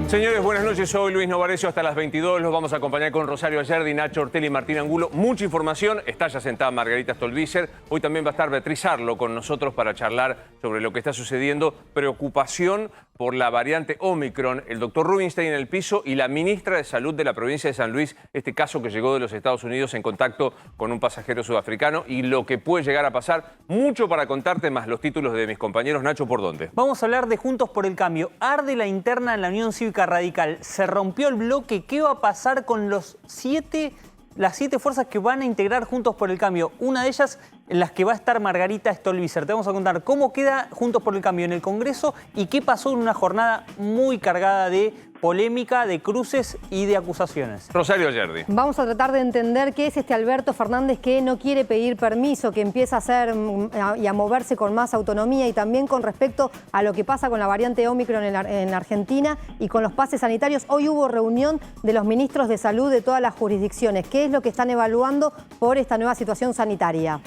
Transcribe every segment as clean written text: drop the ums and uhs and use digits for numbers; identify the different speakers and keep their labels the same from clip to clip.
Speaker 1: Señores, buenas noches. Soy Luis Novarecio. Hasta las 22 los vamos a acompañar con Rosario Ayerdi, Nacho Ortelli y Martín Angulo. Mucha información. Está ya sentada Margarita Stolbizer. Hoy también va a estar Beatriz Arlo con nosotros para charlar sobre lo que está sucediendo. Preocupación por la variante Omicron. El doctor Rubinstein en el piso y la ministra de Salud de la provincia de San Luis. Este caso que llegó de los Estados Unidos en contacto con un pasajero sudafricano y lo que puede llegar a pasar. Mucho para contarte, más los títulos de mis compañeros. Nacho, ¿por dónde?
Speaker 2: Vamos a hablar de Juntos por el Cambio. Arde la interna en la Unión Cívica Radical. Se rompió el bloque. ¿Qué va a pasar con las siete fuerzas que van a integrar Juntos por el Cambio? Una de ellas en las que va a estar Margarita Stolbizer. Te vamos a contar cómo queda Juntos por el Cambio en el Congreso y qué pasó en una jornada muy cargada de polémica, de cruces y de acusaciones.
Speaker 1: Rosario Ayerdi.
Speaker 3: Vamos a tratar de entender qué es este Alberto Fernández que no quiere pedir permiso, que empieza a hacer y a moverse con más autonomía, y también con respecto a lo que pasa con la variante Omicron en Argentina y con los pases sanitarios. Hoy hubo reunión de los ministros de salud de todas las jurisdicciones. ¿Qué es lo que están evaluando por esta nueva situación sanitaria?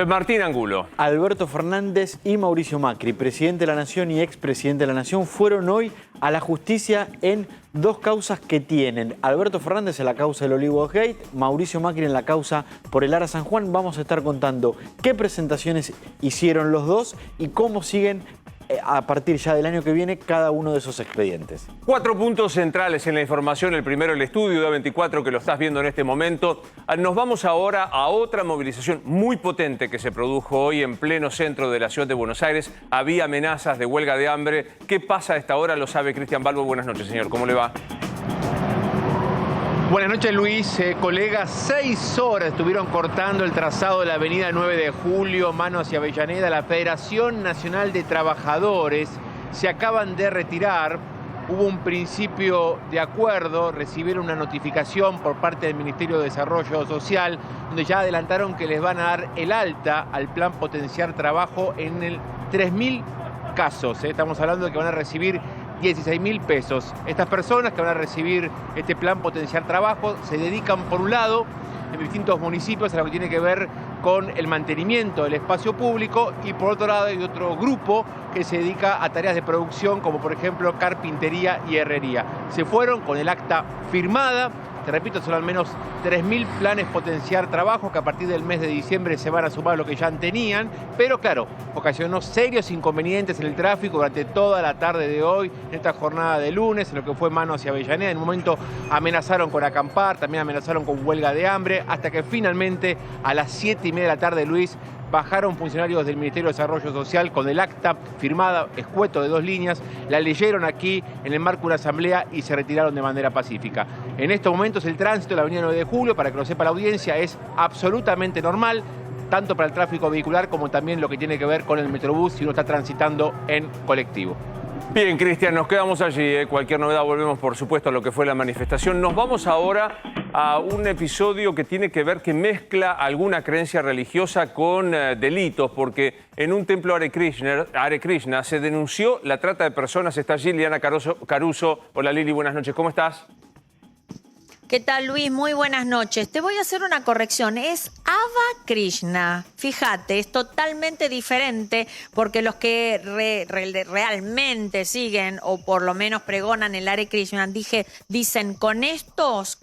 Speaker 1: Martín Angulo.
Speaker 4: Alberto Fernández y Mauricio Macri, presidente de la Nación y expresidente de la Nación, fueron hoy a la justicia en dos causas que tienen. Alberto Fernández en la causa del Olivos Gate, Mauricio Macri en la causa por el Ara San Juan. Vamos a estar contando qué presentaciones hicieron los dos y cómo siguen a partir ya del año que viene cada uno de esos expedientes.
Speaker 1: 4 puntos centrales en la información. El primero, el estudio de A24, que lo estás viendo en este momento. Nos vamos ahora a otra movilización muy potente que se produjo hoy en pleno centro de la ciudad de Buenos Aires. Había amenazas de huelga de hambre. ¿Qué pasa a esta hora? Lo sabe Cristian Balbo. Buenas noches, señor. ¿Cómo le va?
Speaker 5: Buenas noches, Luis. Colegas, 6 horas estuvieron cortando el trazado de la avenida 9 de Julio, mano hacia Avellaneda. La Federación Nacional de Trabajadores se acaban de retirar. Hubo un principio de acuerdo, recibieron una notificación por parte del Ministerio de Desarrollo Social, donde ya adelantaron que les van a dar el alta al plan Potenciar Trabajo en el 3.000 casos. Estamos hablando de que van a recibir 16.000 pesos. Estas personas que van a recibir este plan Potenciar Trabajo se dedican, por un lado, en distintos municipios a lo que tiene que ver con el mantenimiento del espacio público, y por otro lado hay otro grupo que se dedica a tareas de producción como por ejemplo carpintería y herrería. Se fueron con el acta firmada. Te repito, son al menos 3.000 planes Potenciar Trabajo que a partir del mes de diciembre se van a sumar a lo que ya tenían, pero claro, ocasionó serios inconvenientes en el tráfico durante toda la tarde de hoy, en esta jornada de lunes, en lo que fue mano hacia Avellaneda. En un momento amenazaron con acampar, también amenazaron con huelga de hambre, hasta que finalmente a las 7:30 de la tarde, Luis, bajaron funcionarios del Ministerio de Desarrollo Social con el acta firmada, escueto de 2 líneas, la leyeron aquí en el marco de una asamblea y se retiraron de manera pacífica. En estos momentos el tránsito de la avenida 9 de Julio, para que lo sepa la audiencia, es absolutamente normal, tanto para el tráfico vehicular como también lo que tiene que ver con el Metrobús si uno está transitando en colectivo.
Speaker 1: Bien, Cristian, nos quedamos allí. Cualquier novedad volvemos, por supuesto, a lo que fue la manifestación. Nos vamos ahora a un episodio que tiene que ver, que mezcla alguna creencia religiosa con delitos, porque en un templo Hare Krishna se denunció la trata de personas. Está allí Liliana Caruso. Hola, Lili, buenas noches. ¿Cómo estás?
Speaker 6: ¿Qué tal, Luis? Muy buenas noches. Te voy a hacer una corrección. Es Ava Krishna. Fíjate, es totalmente diferente, porque los que realmente siguen o por lo menos pregonan el Hare Krishna dicen con estos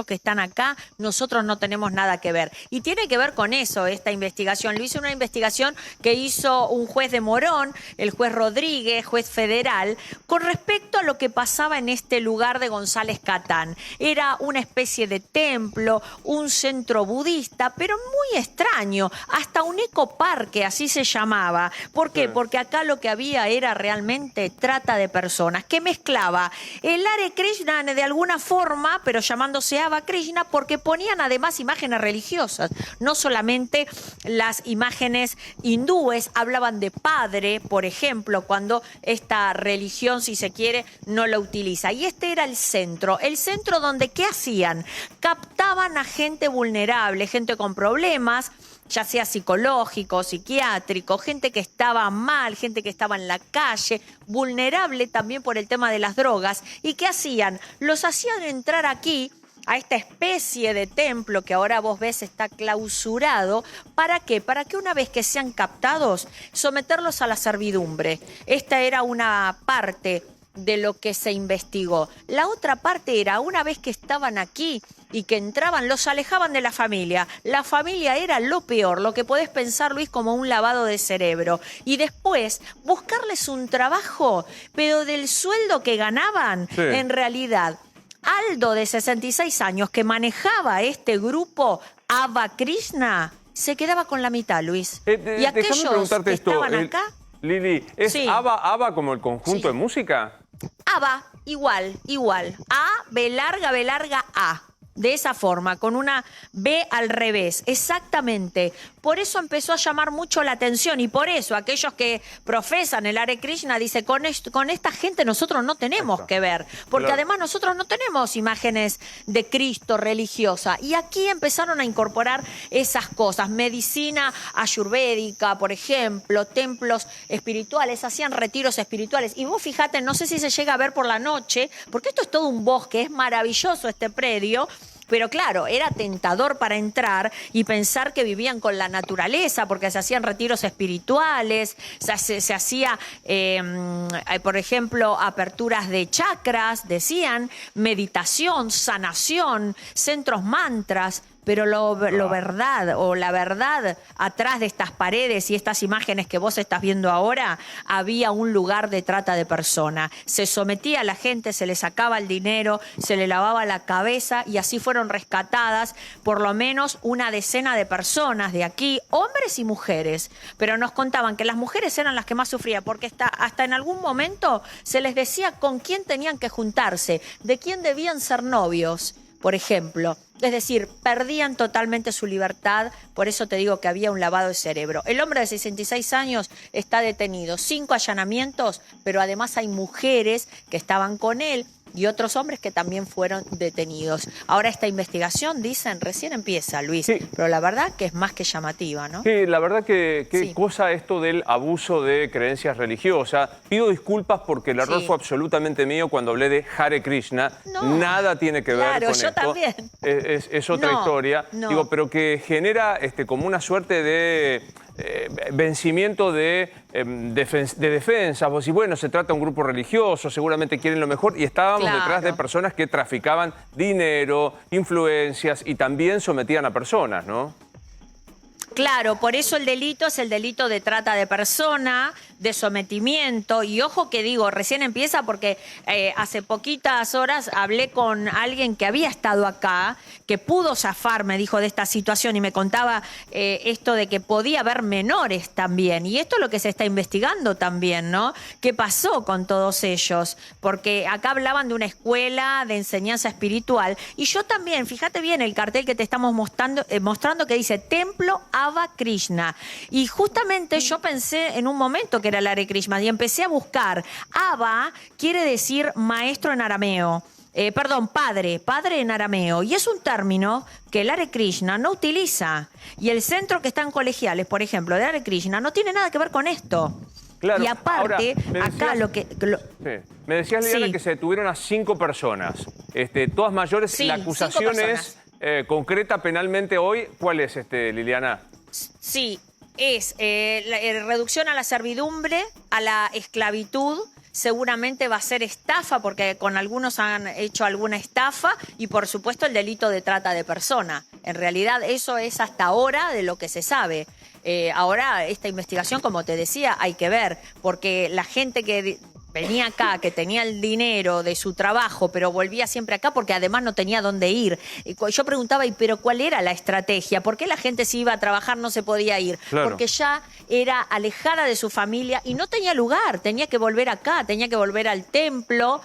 Speaker 6: que están acá, nosotros no tenemos nada que ver. Y tiene que ver con eso esta investigación. Lo hizo una investigación que hizo un juez de Morón, el juez Rodríguez, juez federal, con respecto a lo que pasaba en este lugar de González Catán. Era una especie de templo, un centro budista, pero muy extraño, hasta un ecoparque, así se llamaba. ¿Por qué? Porque acá lo que había era realmente trata de personas, que mezclaba el Hare Krishna de alguna forma, pero llamándose Ava Krishna, porque ponían además imágenes religiosas, no solamente las imágenes hindúes, hablaban de padre, por ejemplo, cuando esta religión, si se quiere, no la utiliza. Y este era el centro donde, ¿qué hacían? Captaban a gente vulnerable, gente con problemas, ya sea psicológico, psiquiátrico, gente que estaba mal, gente que estaba en la calle, vulnerable también por el tema de las drogas. ¿Y qué hacían? Los hacían entrar aquí, a esta especie de templo que ahora vos ves está clausurado. ¿Para qué? Para que una vez que sean captados, someterlos a la servidumbre. Esta era una parte de lo que se investigó. La otra parte era, una vez que estaban aquí y que entraban, los alejaban de la familia. La familia era lo peor, lo que podés pensar, Luis, como un lavado de cerebro. Y después, buscarles un trabajo, pero del sueldo que ganaban,
Speaker 1: Sí.
Speaker 6: en realidad, Aldo, de 66 años, que manejaba este grupo, Ava Krishna, se quedaba con la mitad, Luis. Y
Speaker 1: Déjame
Speaker 6: aquellos
Speaker 1: preguntarte
Speaker 6: que
Speaker 1: esto,
Speaker 6: estaban acá...
Speaker 1: Lili, ¿es
Speaker 6: Sí.
Speaker 1: ABBA como el conjunto
Speaker 6: Sí.
Speaker 1: de música?
Speaker 6: ABBA, igual. A, B larga, A. De esa forma, con una B al revés. Exactamente. Por eso empezó a llamar mucho la atención y por eso aquellos que profesan el Hare Krishna dicen, con esta gente nosotros no tenemos que ver. Porque
Speaker 1: Claro.
Speaker 6: además nosotros no tenemos imágenes de Cristo religiosa. Y aquí empezaron a incorporar esas cosas. Medicina ayurvédica, por ejemplo, templos espirituales, hacían retiros espirituales. Y vos fijate, no sé si se llega a ver por la noche, porque esto es todo un bosque, es maravilloso este predio. Pero claro, era tentador para entrar y pensar que vivían con la naturaleza, porque se hacían retiros espirituales, se hacía, por ejemplo, aperturas de chakras, decían, meditación, sanación, centros mantras. Pero la verdad atrás de estas paredes y estas imágenes que vos estás viendo ahora, había un lugar de trata de personas. Se sometía a la gente, se le sacaba el dinero, se le lavaba la cabeza y así fueron rescatadas por lo menos una decena de personas de aquí, hombres y mujeres. Pero nos contaban que las mujeres eran las que más sufrían porque hasta en algún momento se les decía con quién tenían que juntarse, de quién debían ser novios, por ejemplo. Es decir, perdían totalmente su libertad, por eso te digo que había un lavado de cerebro. El hombre de 66 años está detenido, 5 allanamientos, pero además hay mujeres que estaban con él y otros hombres que también fueron detenidos. Ahora esta investigación, dicen, recién empieza, Luis,
Speaker 1: Sí.
Speaker 6: pero la verdad que es más que llamativa, ¿no?
Speaker 1: Sí, la verdad que qué
Speaker 6: Sí.
Speaker 1: cosa esto del abuso de creencias religiosas. Pido disculpas porque el error
Speaker 6: Sí.
Speaker 1: fue absolutamente mío cuando hablé de Hare Krishna.
Speaker 6: No.
Speaker 1: Nada tiene que ver
Speaker 6: Claro,
Speaker 1: con
Speaker 6: yo
Speaker 1: esto.
Speaker 6: también.
Speaker 1: Es otra
Speaker 6: No,
Speaker 1: historia.
Speaker 6: no.
Speaker 1: Digo, pero que genera como una suerte de vencimiento de defensa. Vos decís, bueno, se trata de un grupo religioso, seguramente quieren lo mejor. Y estábamos
Speaker 6: Claro.
Speaker 1: detrás de personas que traficaban dinero, influencias y también sometían a personas, ¿no?
Speaker 6: Claro, por eso el delito es el delito de trata de persona, de sometimiento. Y ojo que digo, recién empieza porque hace poquitas horas hablé con alguien que había estado acá, que pudo zafar, me dijo, de esta situación y me contaba esto de que podía haber menores también. Y esto es lo que se está investigando también, ¿no? ¿Qué pasó con todos ellos? Porque acá hablaban de una escuela de enseñanza espiritual. Y yo también, fíjate bien el cartel que te estamos mostrando que dice Templo Ava Krishna. Y justamente yo pensé en un momento que era el Hare Krishna y empecé a buscar. Ava quiere decir maestro en arameo. Padre en arameo. Y es un término que el Hare Krishna no utiliza. Y el centro que está en colegiales, por ejemplo, de Hare Krishna, no tiene nada que ver con esto.
Speaker 1: Claro.
Speaker 6: Y aparte,
Speaker 1: Ahora, me
Speaker 6: acá
Speaker 1: decías- Sí. Me decías, Liliana,
Speaker 6: Sí.
Speaker 1: que se detuvieron a 5 personas, todas mayores.
Speaker 6: Sí,
Speaker 1: La
Speaker 6: 5
Speaker 1: acusación
Speaker 6: personas.
Speaker 1: es concreta penalmente hoy. ¿Cuál es, Liliana?
Speaker 6: Sí, es reducción a la servidumbre, a la esclavitud. Seguramente va a ser estafa, porque con algunos han hecho alguna estafa, y por supuesto el delito de trata de persona. En realidad eso es hasta ahora de lo que se sabe. Ahora esta investigación, como te decía, hay que ver, porque la gente que venía acá, que tenía el dinero de su trabajo, pero volvía siempre acá porque además no tenía dónde ir. Y yo preguntaba, pero ¿cuál era la estrategia? ¿Por qué la gente si iba a trabajar no se podía ir?
Speaker 1: Claro.
Speaker 6: Porque ya era alejada de su familia y no tenía lugar, tenía que volver acá, tenía que volver al templo,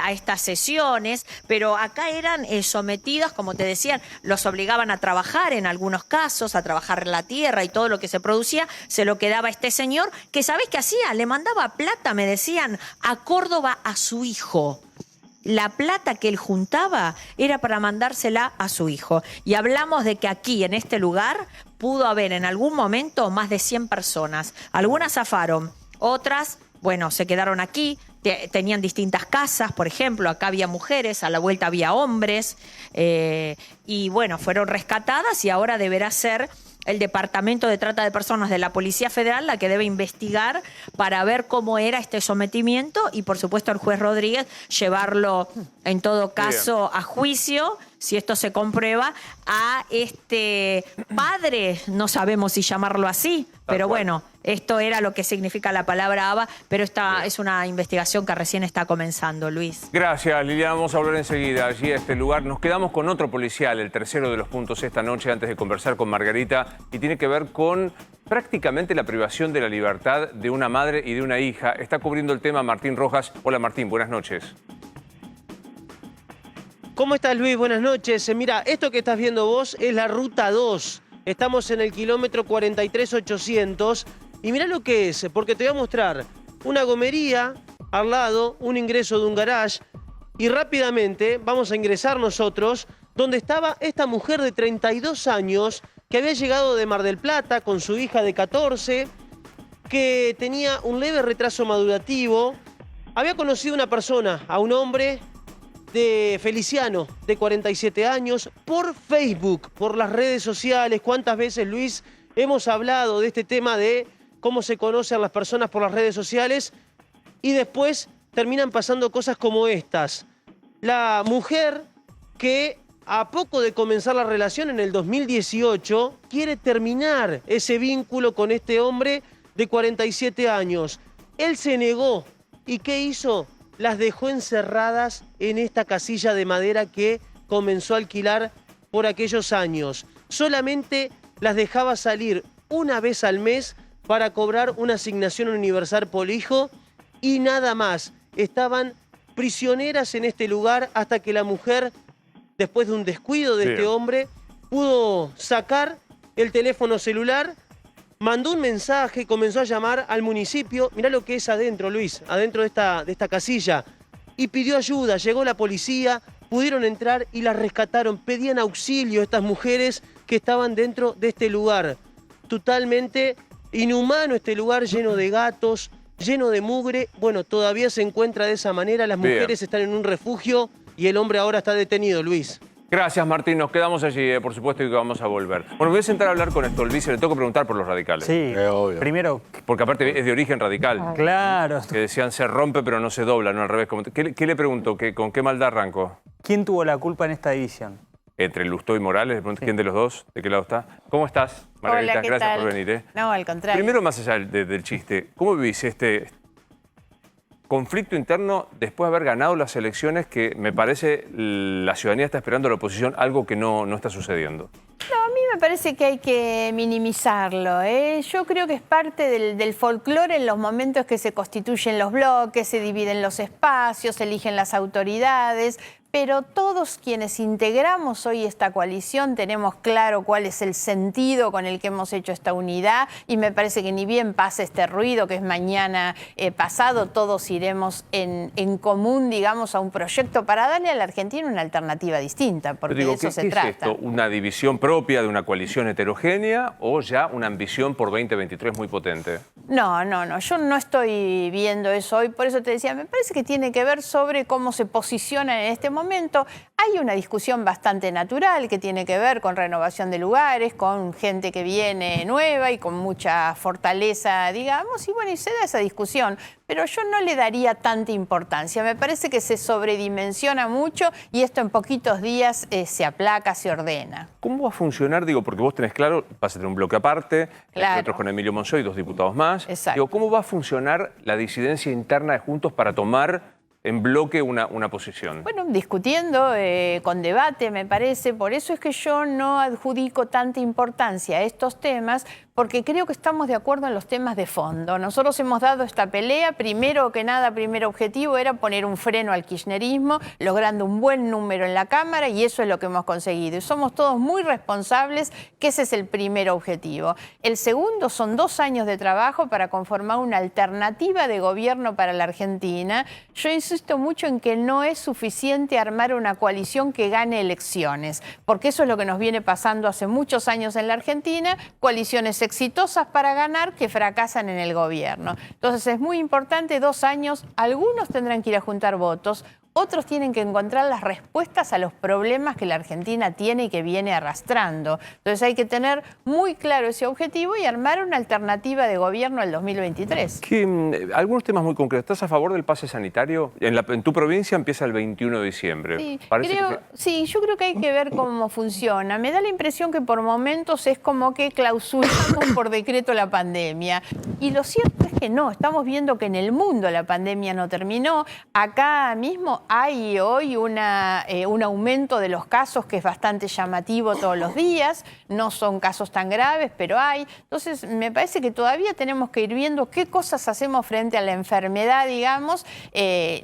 Speaker 6: a estas sesiones, pero acá eran sometidas, como te decían, los obligaban a trabajar en algunos casos, a trabajar la tierra y todo lo que se producía, se lo quedaba este señor, que ¿sabés qué hacía? Le mandaba plata, me decían, a Córdoba a su hijo. La plata que él juntaba era para mandársela a su hijo. Y hablamos de que aquí, en este lugar, pudo haber en algún momento más de 100 personas. Algunas zafaron, otras, bueno, se quedaron aquí. Tenían distintas casas, por ejemplo, acá había mujeres, a la vuelta había hombres, y bueno, fueron rescatadas y ahora deberá ser el Departamento de Trata de Personas de la Policía Federal la que debe investigar para ver cómo era este sometimiento y, por supuesto, el juez Rodríguez llevarlo, en todo caso, a juicio, si esto se comprueba, a este padre, no sabemos si llamarlo así, pero bueno, esto era lo que significa la palabra ABA, pero esta es una investigación que recién está comenzando, Luis.
Speaker 1: Gracias, Liliana. Vamos a volver enseguida allí a este lugar. Nos quedamos con otro policial, el tercero de los puntos esta noche, antes de conversar con Margarita, y tiene que ver con prácticamente la privación de la libertad de una madre y de una hija. Está cubriendo el tema Martín Rojas. Hola, Martín, buenas noches.
Speaker 7: ¿Cómo estás, Luis? Buenas noches. Mira, esto que estás viendo vos es la Ruta 2. Estamos en el kilómetro 43.800. Y mirá lo que es, porque te voy a mostrar una gomería al lado, un ingreso de un garage. Y rápidamente vamos a ingresar nosotros donde estaba esta mujer de 32 años que había llegado de Mar del Plata con su hija de 14, que tenía un leve retraso madurativo. Había conocido una persona, a un hombre de Feliciano, de 47 años, por Facebook, por las redes sociales. ¿Cuántas veces, Luis, hemos hablado de este tema de cómo se conocen las personas por las redes sociales y después terminan pasando cosas como estas? La mujer que a poco de comenzar la relación en el 2018 quiere terminar ese vínculo con este hombre de 47 años. Él se negó. ¿Y qué hizo? Las dejó encerradas en esta casilla de madera que comenzó a alquilar por aquellos años. Solamente las dejaba salir una vez al mes para cobrar una asignación universal por hijo y nada más. Estaban prisioneras en este lugar hasta que la mujer, después de un descuido de este hombre, pudo sacar el teléfono celular, mandó un mensaje, comenzó a llamar al municipio. Mirá lo que es adentro, Luis, adentro de esta casilla. Y pidió ayuda, llegó la policía, pudieron entrar y las rescataron. Pedían auxilio a estas mujeres que estaban dentro de este lugar. Totalmente inhumano este lugar, lleno de gatos, lleno de mugre. Bueno, todavía se encuentra de esa manera. Las mujeres están en un refugio y el hombre ahora está detenido, Luis.
Speaker 1: Gracias, Martín. Nos quedamos allí, por supuesto, y que vamos a volver. Bueno, voy a sentar a hablar con Stolbizer. Le tengo que preguntar por los radicales.
Speaker 2: Sí,
Speaker 4: obvio.
Speaker 2: Primero,
Speaker 1: Porque aparte es de origen radical.
Speaker 2: claro.
Speaker 1: Que decían se rompe pero no se dobla, no al revés. ¿Qué le pregunto? ¿Con qué maldad arrancó?
Speaker 2: ¿Quién tuvo la culpa en esta división?
Speaker 1: Entre Lustó y Morales, le pregunto quién de los dos, de qué lado está. ¿Cómo estás, Margarita?
Speaker 8: Hola, ¿qué
Speaker 1: Gracias
Speaker 8: tal?
Speaker 1: por venir.
Speaker 8: No, al contrario.
Speaker 1: Primero, más allá del chiste, ¿cómo vivís este conflicto interno después de haber ganado las elecciones que me parece la ciudadanía está esperando a la oposición, algo que no está sucediendo?
Speaker 8: No, a mí me parece que hay que minimizarlo, ¿eh? Yo creo que es parte del folclore en los momentos que se constituyen los bloques, se dividen los espacios, se eligen las autoridades, pero todos quienes integramos hoy esta coalición tenemos claro cuál es el sentido con el que hemos hecho esta unidad y me parece que ni bien pase este ruido, que es mañana pasado, todos iremos en común, digamos, a un proyecto para darle a la Argentina una alternativa distinta, porque de eso se trata.
Speaker 1: ¿Qué es esto? ¿Una división propia de una coalición heterogénea o ya una ambición por 2023 muy potente?
Speaker 8: No, yo no estoy viendo eso hoy, por eso te decía, me parece que tiene que ver sobre cómo se posicionan en este momento. Hay una discusión bastante natural que tiene que ver con renovación de lugares, con gente que viene nueva y con mucha fortaleza, digamos, y bueno, y se da esa discusión. Pero yo no le daría tanta importancia. Me parece que se sobredimensiona mucho y esto en poquitos días se aplaca, se ordena.
Speaker 1: ¿Cómo va a funcionar? Digo, porque vos tenés claro, vas a tener un bloque aparte,
Speaker 8: Claro.
Speaker 1: nosotros con Emilio Monzó y 2 diputados más.
Speaker 8: Exacto.
Speaker 1: Digo, ¿cómo va a funcionar la disidencia interna de Juntos para tomar en bloque una posición?
Speaker 8: Bueno, discutiendo, con debate, me parece. Por eso es que yo no adjudico tanta importancia a estos temas, porque creo que estamos de acuerdo en los temas de fondo. Nosotros hemos dado esta pelea, primero que nada, primer objetivo era poner un freno al kirchnerismo, logrando un buen número en la Cámara, y eso es lo que hemos conseguido. Y somos todos muy responsables, que ese es el primer objetivo. El segundo son 2 años de trabajo para conformar una alternativa de gobierno para la Argentina. Yo insisto mucho en que no es suficiente armar una coalición que gane elecciones, porque eso es lo que nos viene pasando hace muchos años en la Argentina, coaliciones exitosas para ganar que fracasan en el gobierno. Entonces es muy importante, 2 años, algunos tendrán que ir a juntar votos, otros tienen que encontrar las respuestas a los problemas que la Argentina tiene y que viene arrastrando. Entonces hay que tener muy claro ese objetivo y armar una alternativa de gobierno al 2023.
Speaker 1: Algunos temas muy concretos. ¿Estás a favor del pase sanitario? En tu provincia empieza el 21 de diciembre.
Speaker 8: Sí, sí, yo creo que hay que ver cómo funciona. Me da la impresión que por momentos es como que clausuramos por decreto la pandemia. Y lo cierto es que no, estamos viendo que en el mundo la pandemia no terminó. Acá mismo hay hoy un aumento de los casos que es bastante llamativo todos los días. No son casos tan graves, pero hay. Entonces, me parece que todavía tenemos que ir viendo qué cosas hacemos frente a la enfermedad, digamos.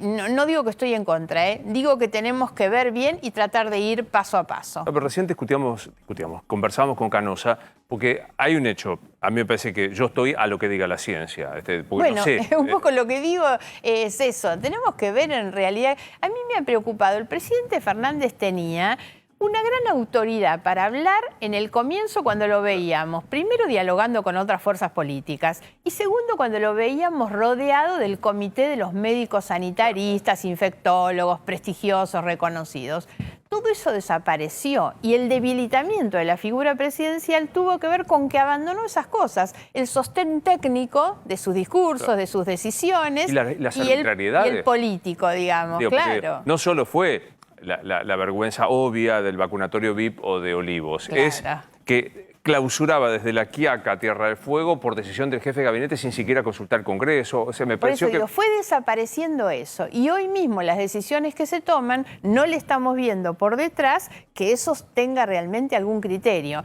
Speaker 8: No digo que estoy en contra, digo que tenemos que ver bien y tratar de ir paso a paso.
Speaker 1: Pero recién conversamos con Canosa, porque hay un hecho. A mí me parece que yo estoy a lo que diga la ciencia.
Speaker 8: Bueno,
Speaker 1: no sé,
Speaker 8: un poco lo que digo es eso. Tenemos que ver en realidad. A mí me ha preocupado. El presidente Fernández tenía una gran autoridad para hablar en el comienzo cuando lo veíamos. Primero, dialogando con otras fuerzas políticas. Y segundo, cuando lo veíamos rodeado del comité de los médicos sanitaristas, infectólogos, prestigiosos, reconocidos. Todo eso desapareció y el debilitamiento de la figura presidencial tuvo que ver con que abandonó esas cosas. El sostén técnico de sus discursos, de sus decisiones
Speaker 1: y las arbitrariedades.
Speaker 8: Y el político, digamos, claro.
Speaker 1: No solo fue la vergüenza obvia del vacunatorio VIP o de Olivos,
Speaker 8: claro.
Speaker 1: Es que clausuraba desde La Quiaca a Tierra del Fuego por decisión del jefe de gabinete sin siquiera consultar el Congreso. O sea, me pareció que
Speaker 8: fue desapareciendo eso. Y hoy mismo las decisiones que se toman no le estamos viendo por detrás que eso tenga realmente algún criterio.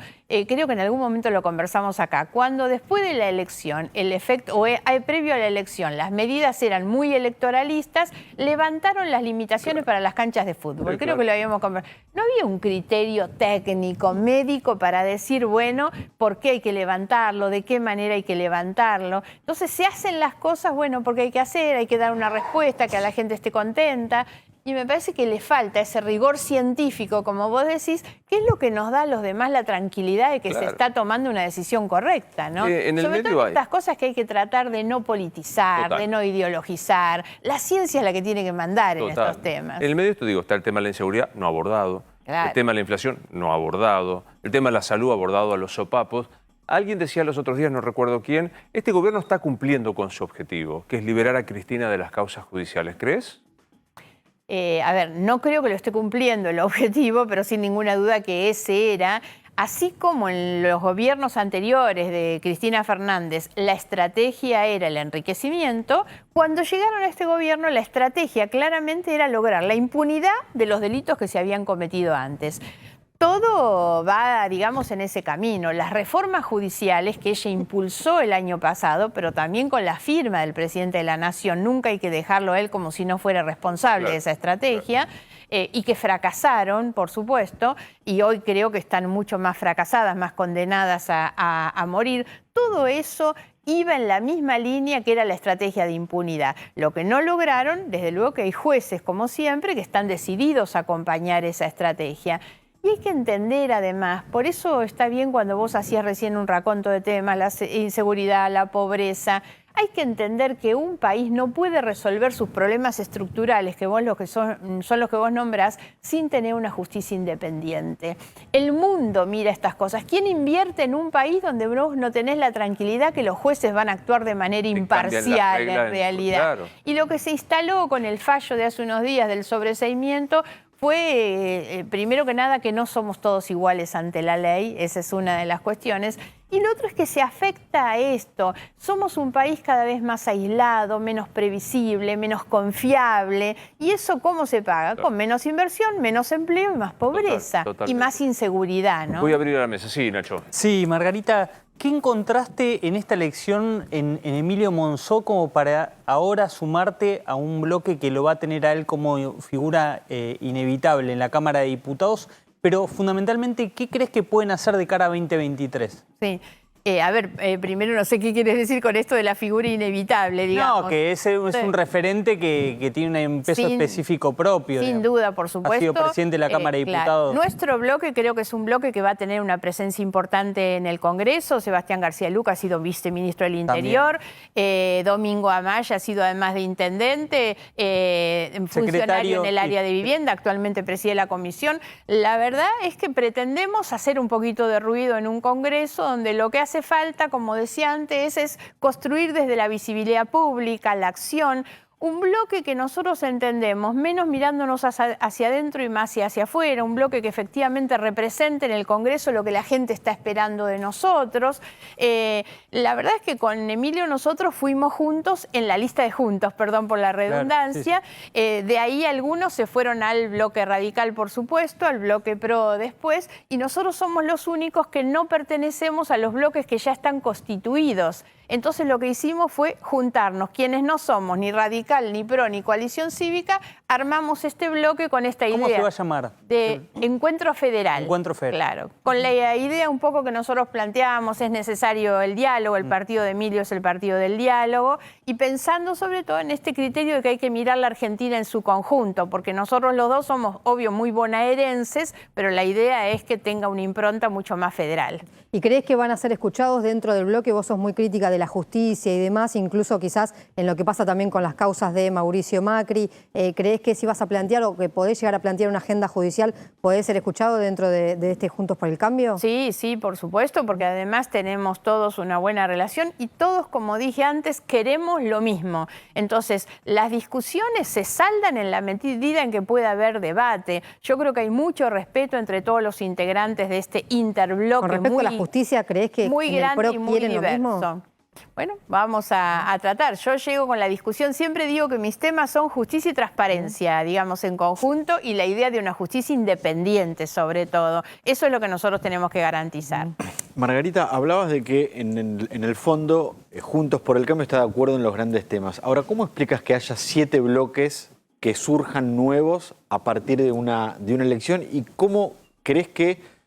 Speaker 8: Creo que en algún momento lo conversamos acá. Cuando después de la elección, el efecto, previo a la elección, las medidas eran muy electoralistas, levantaron las limitaciones para las canchas de fútbol. Creo que lo habíamos conversado. No había un criterio técnico, médico para decir, bueno, ¿por qué hay que levantarlo? ¿De qué manera hay que levantarlo? Entonces se hacen las cosas, bueno, porque hay que hacer, hay que dar una respuesta, que a la gente esté contenta. Y me parece que le falta ese rigor científico, como vos decís, que es lo que nos da a los demás la tranquilidad de que se está tomando una decisión correcta, ¿no? Sobre todo estas cosas que hay que tratar de no politizar, de no ideologizar. La ciencia es la que tiene que mandar en estos temas.
Speaker 1: En el medio, está el tema de la inseguridad, no abordado. Claro. El tema de la inflación, no abordado. El tema de la salud, abordado a los sopapos. Alguien decía los otros días, no recuerdo quién, este gobierno está cumpliendo con su objetivo, que es liberar a Cristina de las causas judiciales. ¿Crees?
Speaker 8: A ver, no creo que lo esté cumpliendo el objetivo, pero sin ninguna duda que ese era, así como en los gobiernos anteriores de Cristina Fernández, la estrategia era el enriquecimiento, cuando llegaron a este gobierno la estrategia claramente era lograr la impunidad de los delitos que se habían cometido antes. Todo va, digamos, en ese camino. Las reformas judiciales que ella impulsó el año pasado, pero también con la firma del presidente de la Nación, nunca hay que dejarlo a él como si no fuera responsable de esa estrategia, y que fracasaron, por supuesto, y hoy creo que están mucho más fracasadas, más condenadas a morir. Todo eso iba en la misma línea que era la estrategia de impunidad. Lo que no lograron, desde luego que hay jueces, como siempre, que están decididos a acompañar esa estrategia. Y hay que entender además, por eso está bien cuando vos hacías recién un raconto de temas, la inseguridad, la pobreza, hay que entender que un país no puede resolver sus problemas estructurales, que son los que vos nombrás, sin tener una justicia independiente. El mundo mira estas cosas. ¿Quién invierte en un país donde vos no tenés la tranquilidad que los jueces van a actuar de manera imparcial en realidad? Claro. Y lo que se instaló con el fallo de hace unos días del sobreseimiento fue, primero que nada, que no somos todos iguales ante la ley, esa es una de las cuestiones. Y lo otro es que se afecta a esto. Somos un país cada vez más aislado, menos previsible, menos confiable. ¿Y eso cómo se paga? Con menos inversión, menos empleo y más pobreza. Y más inseguridad, ¿no?
Speaker 1: Voy a abrir la mesa. Sí, Nacho.
Speaker 2: Sí, Margarita, ¿qué encontraste en esta elección en Emilio Monzó como para ahora sumarte a un bloque que lo va a tener a él como figura inevitable en la Cámara de Diputados? Pero fundamentalmente, ¿qué crees que pueden hacer de cara a 2023?
Speaker 8: Sí, Primero no sé qué quieres decir con esto de la figura inevitable, digamos.
Speaker 2: No, que es un referente que tiene un peso específico propio.
Speaker 8: Sin duda, por supuesto.
Speaker 2: Ha sido presidente de la Cámara de Diputados.
Speaker 8: Nuestro bloque creo que es un bloque que va a tener una presencia importante en el Congreso. Sebastián García Luca ha sido viceministro del Interior. Domingo Amaya ha sido, además de intendente, funcionario en el área de vivienda. Actualmente preside la comisión. La verdad es que pretendemos hacer un poquito de ruido en un Congreso donde lo que hace falta, como decía antes, es construir desde la visibilidad pública, la acción, un bloque que nosotros entendemos, menos mirándonos hacia adentro y más hacia afuera, un bloque que efectivamente represente en el Congreso lo que la gente está esperando de nosotros. La verdad es que con Emilio nosotros fuimos juntos en la lista de juntos, perdón por la redundancia. Claro, sí. De ahí algunos se fueron al bloque radical, por supuesto, al bloque PRO después, y nosotros somos los únicos que no pertenecemos a los bloques que ya están constituidos. Entonces lo que hicimos fue juntarnos, quienes no somos ni Radical, ni PRO, ni Coalición Cívica, armamos este bloque con esta idea.
Speaker 2: ¿Cómo se va a llamar?
Speaker 8: De Encuentro Federal.
Speaker 2: Encuentro Federal.
Speaker 8: Claro. Con la idea un poco que nosotros planteábamos, es necesario el diálogo, el partido de Emilio es el partido del diálogo, y pensando sobre todo en este criterio de que hay que mirar la Argentina en su conjunto, porque nosotros los dos somos, obvio, muy bonaerenses, pero la idea es que tenga una impronta mucho más federal.
Speaker 3: ¿Y crees que van a ser escuchados dentro del bloque? Vos sos muy crítica de la justicia y demás, incluso quizás en lo que pasa también con las causas de Mauricio Macri. ¿Crees que si vas a plantear o que podés llegar a plantear una agenda judicial, podés ser escuchado dentro de este Juntos por el Cambio?
Speaker 8: Sí, sí, por supuesto, porque además tenemos todos una buena relación y todos, como dije antes, queremos lo mismo. Entonces, las discusiones se saldan en la medida en que pueda haber debate. Yo creo que hay mucho respeto entre todos los integrantes de este interbloque.
Speaker 3: Con respecto a la justicia, ¿crees que
Speaker 8: muy
Speaker 3: en el
Speaker 8: grande
Speaker 3: PRO
Speaker 8: y muy
Speaker 3: quieren
Speaker 8: diverso.
Speaker 3: lo mismo?
Speaker 8: Bueno, vamos a tratar. Yo llego con la discusión, siempre digo que mis temas son justicia y transparencia, digamos, en conjunto, y la idea de una justicia independiente, sobre todo. Eso es lo que nosotros tenemos que garantizar.
Speaker 4: Margarita, hablabas de que en el fondo Juntos por el Cambio está de acuerdo en los grandes temas. Ahora, ¿cómo explicas que haya 7 bloques que surjan nuevos a partir de una elección? ¿Y cómo crees que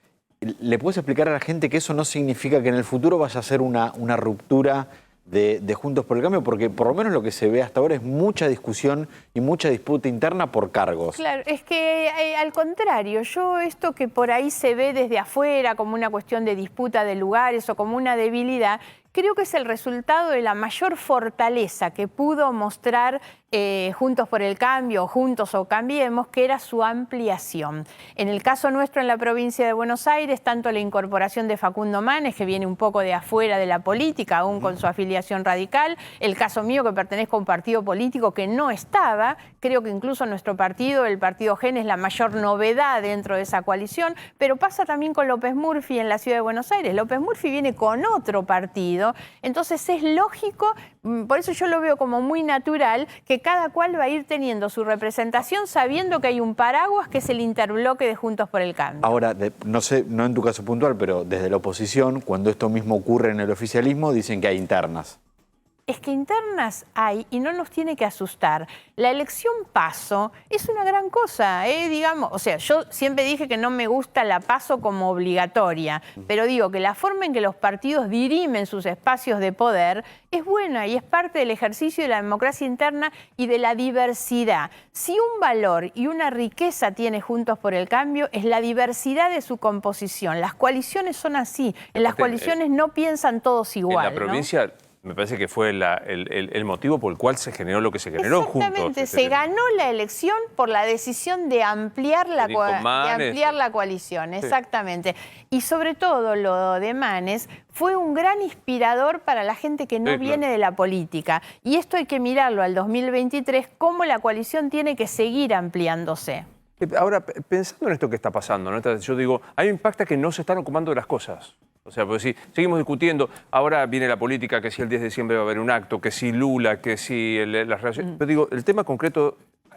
Speaker 4: le puedes explicar a la gente que eso no significa que en el futuro vaya a ser una ruptura de Juntos por el Cambio? Porque por lo menos lo que se ve hasta ahora es mucha discusión y mucha disputa interna por cargos.
Speaker 8: Claro, es que al contrario, yo esto que por ahí se ve desde afuera como una cuestión de disputa de lugares o como una debilidad, creo que es el resultado de la mayor fortaleza que pudo mostrar Juntos por el Cambio, Juntos o Cambiemos, que era su ampliación. En el caso nuestro en la provincia de Buenos Aires, tanto la incorporación de Facundo Manes, que viene un poco de afuera de la política, aún con su afiliación radical, el caso mío, que pertenezco a un partido político que no estaba, creo que incluso nuestro partido, el Partido GEN, es la mayor novedad dentro de esa coalición, pero pasa también con López Murphy en la ciudad de Buenos Aires. López Murphy viene con otro partido, entonces es lógico, por eso yo lo veo como muy natural, que cada cual va a ir teniendo su representación sabiendo que hay un paraguas que es el interbloque de Juntos por el Cambio.
Speaker 4: Ahora, no sé, no en tu caso puntual, pero desde la oposición, cuando esto mismo ocurre en el oficialismo, dicen que hay internas.
Speaker 8: Es que internas hay y no nos tiene que asustar. La elección PASO es una gran cosa, digamos. O sea, yo siempre dije que no me gusta la PASO como obligatoria, pero digo que la forma en que los partidos dirimen sus espacios de poder es buena y es parte del ejercicio de la democracia interna y de la diversidad. Si un valor y una riqueza tiene Juntos por el Cambio es la diversidad de su composición. Las coaliciones son así. En las coaliciones no piensan todos igual.
Speaker 1: En la provincia... ¿no? Me parece que fue el motivo por el cual se generó lo que se generó Juntos.
Speaker 8: Exactamente, se ganó la elección por la decisión de ampliar la coalición, exactamente. Y sobre todo lo de Manes fue un gran inspirador para la gente que no viene de la política. Y esto hay que mirarlo al 2023, cómo la coalición tiene que seguir ampliándose.
Speaker 1: Ahora, pensando en esto que está pasando, ¿no? Yo digo, a mí me impacta que no se están ocupando de las cosas. O sea, pues si seguimos discutiendo, ahora viene la política, que si el 10 de diciembre va a haber un acto, que si Lula, que si las relaciones... Pero digo, el tema concreto,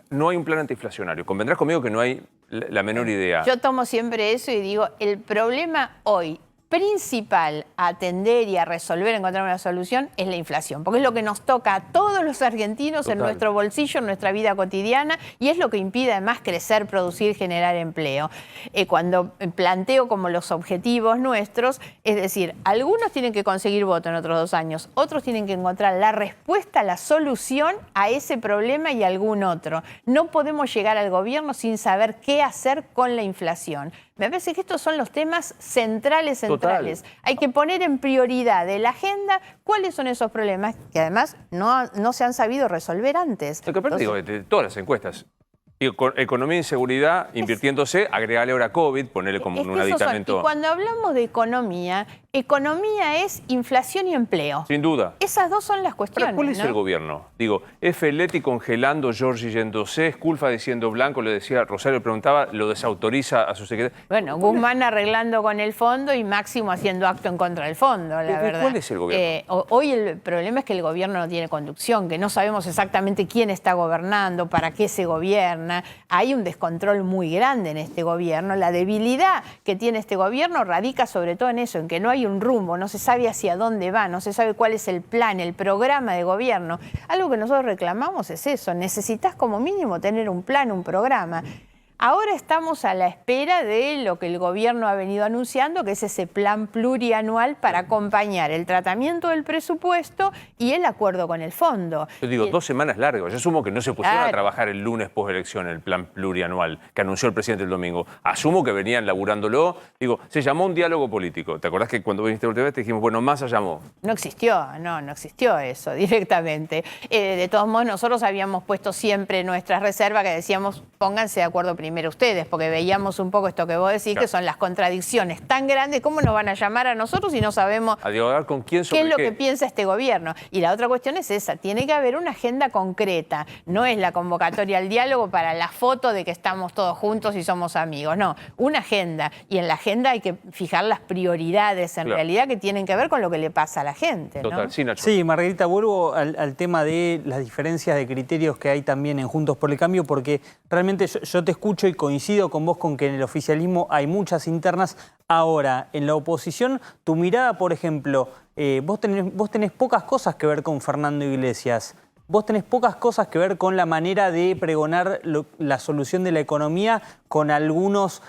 Speaker 1: no hay un plan antiinflacionario. Convendrás conmigo que no hay la menor idea.
Speaker 8: Yo tomo siempre eso y digo, el problema hoy principal a atender y a resolver, encontrar una solución, es la inflación, porque es lo que nos toca a todos los argentinos en nuestro bolsillo, en nuestra vida cotidiana, y es lo que impide además crecer, producir, generar empleo. Cuando planteo como los objetivos nuestros, es decir, algunos tienen que conseguir voto en otros 2 años, otros tienen que encontrar la respuesta, la solución a ese problema y a algún otro. No podemos llegar al gobierno sin saber qué hacer con la inflación. Me parece que estos son los temas centrales. Hay que poner en prioridad de la agenda cuáles son esos problemas que además no se han sabido resolver antes.
Speaker 1: Lo que aparte, digo, de todas las encuestas, digo, con economía y seguridad, invirtiéndose, agregarle ahora COVID, ponerle como un aditamento.
Speaker 8: Y cuando hablamos de economía, economía es inflación y empleo.
Speaker 1: Sin duda.
Speaker 8: Esas dos son las cuestiones.
Speaker 1: Pero ¿cuál es el gobierno? Digo, Feletti congelando, Giorgi yéndose, Sculfa diciendo blanco, le decía, Rosario preguntaba, lo desautoriza a su secretario.
Speaker 8: Bueno, Guzmán arreglando con el fondo y Máximo haciendo acto en contra del fondo, la verdad.
Speaker 1: ¿Cuál es el gobierno?
Speaker 8: Hoy el problema es que el gobierno no tiene conducción, que no sabemos exactamente quién está gobernando, para qué se gobierna. Hay un descontrol muy grande en este gobierno. La debilidad que tiene este gobierno radica sobre todo en eso, en que no hay un rumbo, no se sabe hacia dónde va, no se sabe cuál es el plan, el programa de gobierno. Algo que nosotros reclamamos es eso, necesitas como mínimo tener un plan, un programa. Ahora estamos a la espera de lo que el gobierno ha venido anunciando, que es ese plan plurianual para acompañar el tratamiento del presupuesto y el acuerdo con el fondo.
Speaker 1: Yo digo, 2 semanas largas. Yo asumo que no se pusieron a trabajar el lunes post-elección el plan plurianual que anunció el presidente el domingo. Asumo que venían laburándolo. Digo, se llamó un diálogo político. ¿Te acordás que cuando viniste la última vez te dijimos, bueno, Massa llamó?
Speaker 8: No existió, no existió eso directamente. De todos modos, nosotros habíamos puesto siempre nuestras reservas que decíamos, pónganse de acuerdo primero ustedes, porque veíamos un poco esto que vos decís, que son las contradicciones tan grandes. ¿Cómo nos van a llamar a nosotros si no sabemos
Speaker 1: a dialogar con quién sobre
Speaker 8: qué es lo que piensa este gobierno? Y la otra cuestión es esa, tiene que haber una agenda concreta. No es la convocatoria al diálogo para la foto de que estamos todos juntos y somos amigos. No, una agenda. Y en la agenda hay que fijar las prioridades en realidad que tienen que ver con lo que le pasa a la gente, ¿no?
Speaker 1: Total, sí, Nacho.
Speaker 2: Sí, Margarita, vuelvo al tema de las diferencias de criterios que hay también en Juntos por el Cambio, porque realmente yo te escucho y coincido con vos con que en el oficialismo hay muchas internas. Ahora, en la oposición, tu mirada, por ejemplo, vos tenés pocas cosas que ver con Fernando Iglesias. Vos tenés pocas cosas que ver con la manera de pregonar la solución de la economía con algunos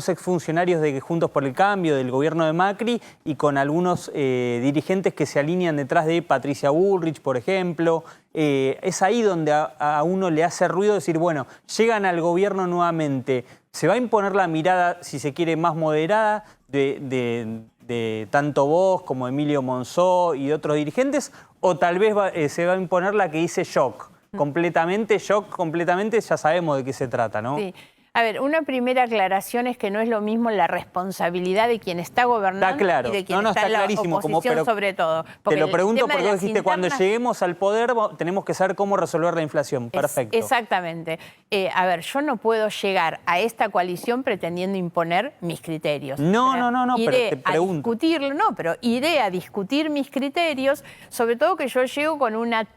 Speaker 2: exfuncionarios de Juntos por el Cambio, del gobierno de Macri, y con algunos dirigentes que se alinean detrás de Patricia Bullrich, por ejemplo. Es ahí donde a uno le hace ruido decir, bueno, llegan al gobierno nuevamente. ¿Se va a imponer la mirada, si se quiere, más moderada de tanto vos como Emilio Monzó y de otros dirigentes? ¿O tal vez se va a imponer la que dice shock completamente, ya sabemos de qué se trata, ¿no?
Speaker 8: Sí. A ver, una primera aclaración es que no es lo mismo la responsabilidad de quien está gobernando
Speaker 2: está claro.
Speaker 8: y de quien está en la oposición sobre todo.
Speaker 2: Te lo pregunto porque vos dijiste, cuando lleguemos al poder tenemos que saber cómo resolver la inflación. Perfecto.
Speaker 8: Exactamente. A ver, yo no puedo llegar a esta coalición pretendiendo imponer mis criterios.
Speaker 2: No, pero te pregunto.
Speaker 8: Iré a discutir mis criterios, sobre todo que yo llego con una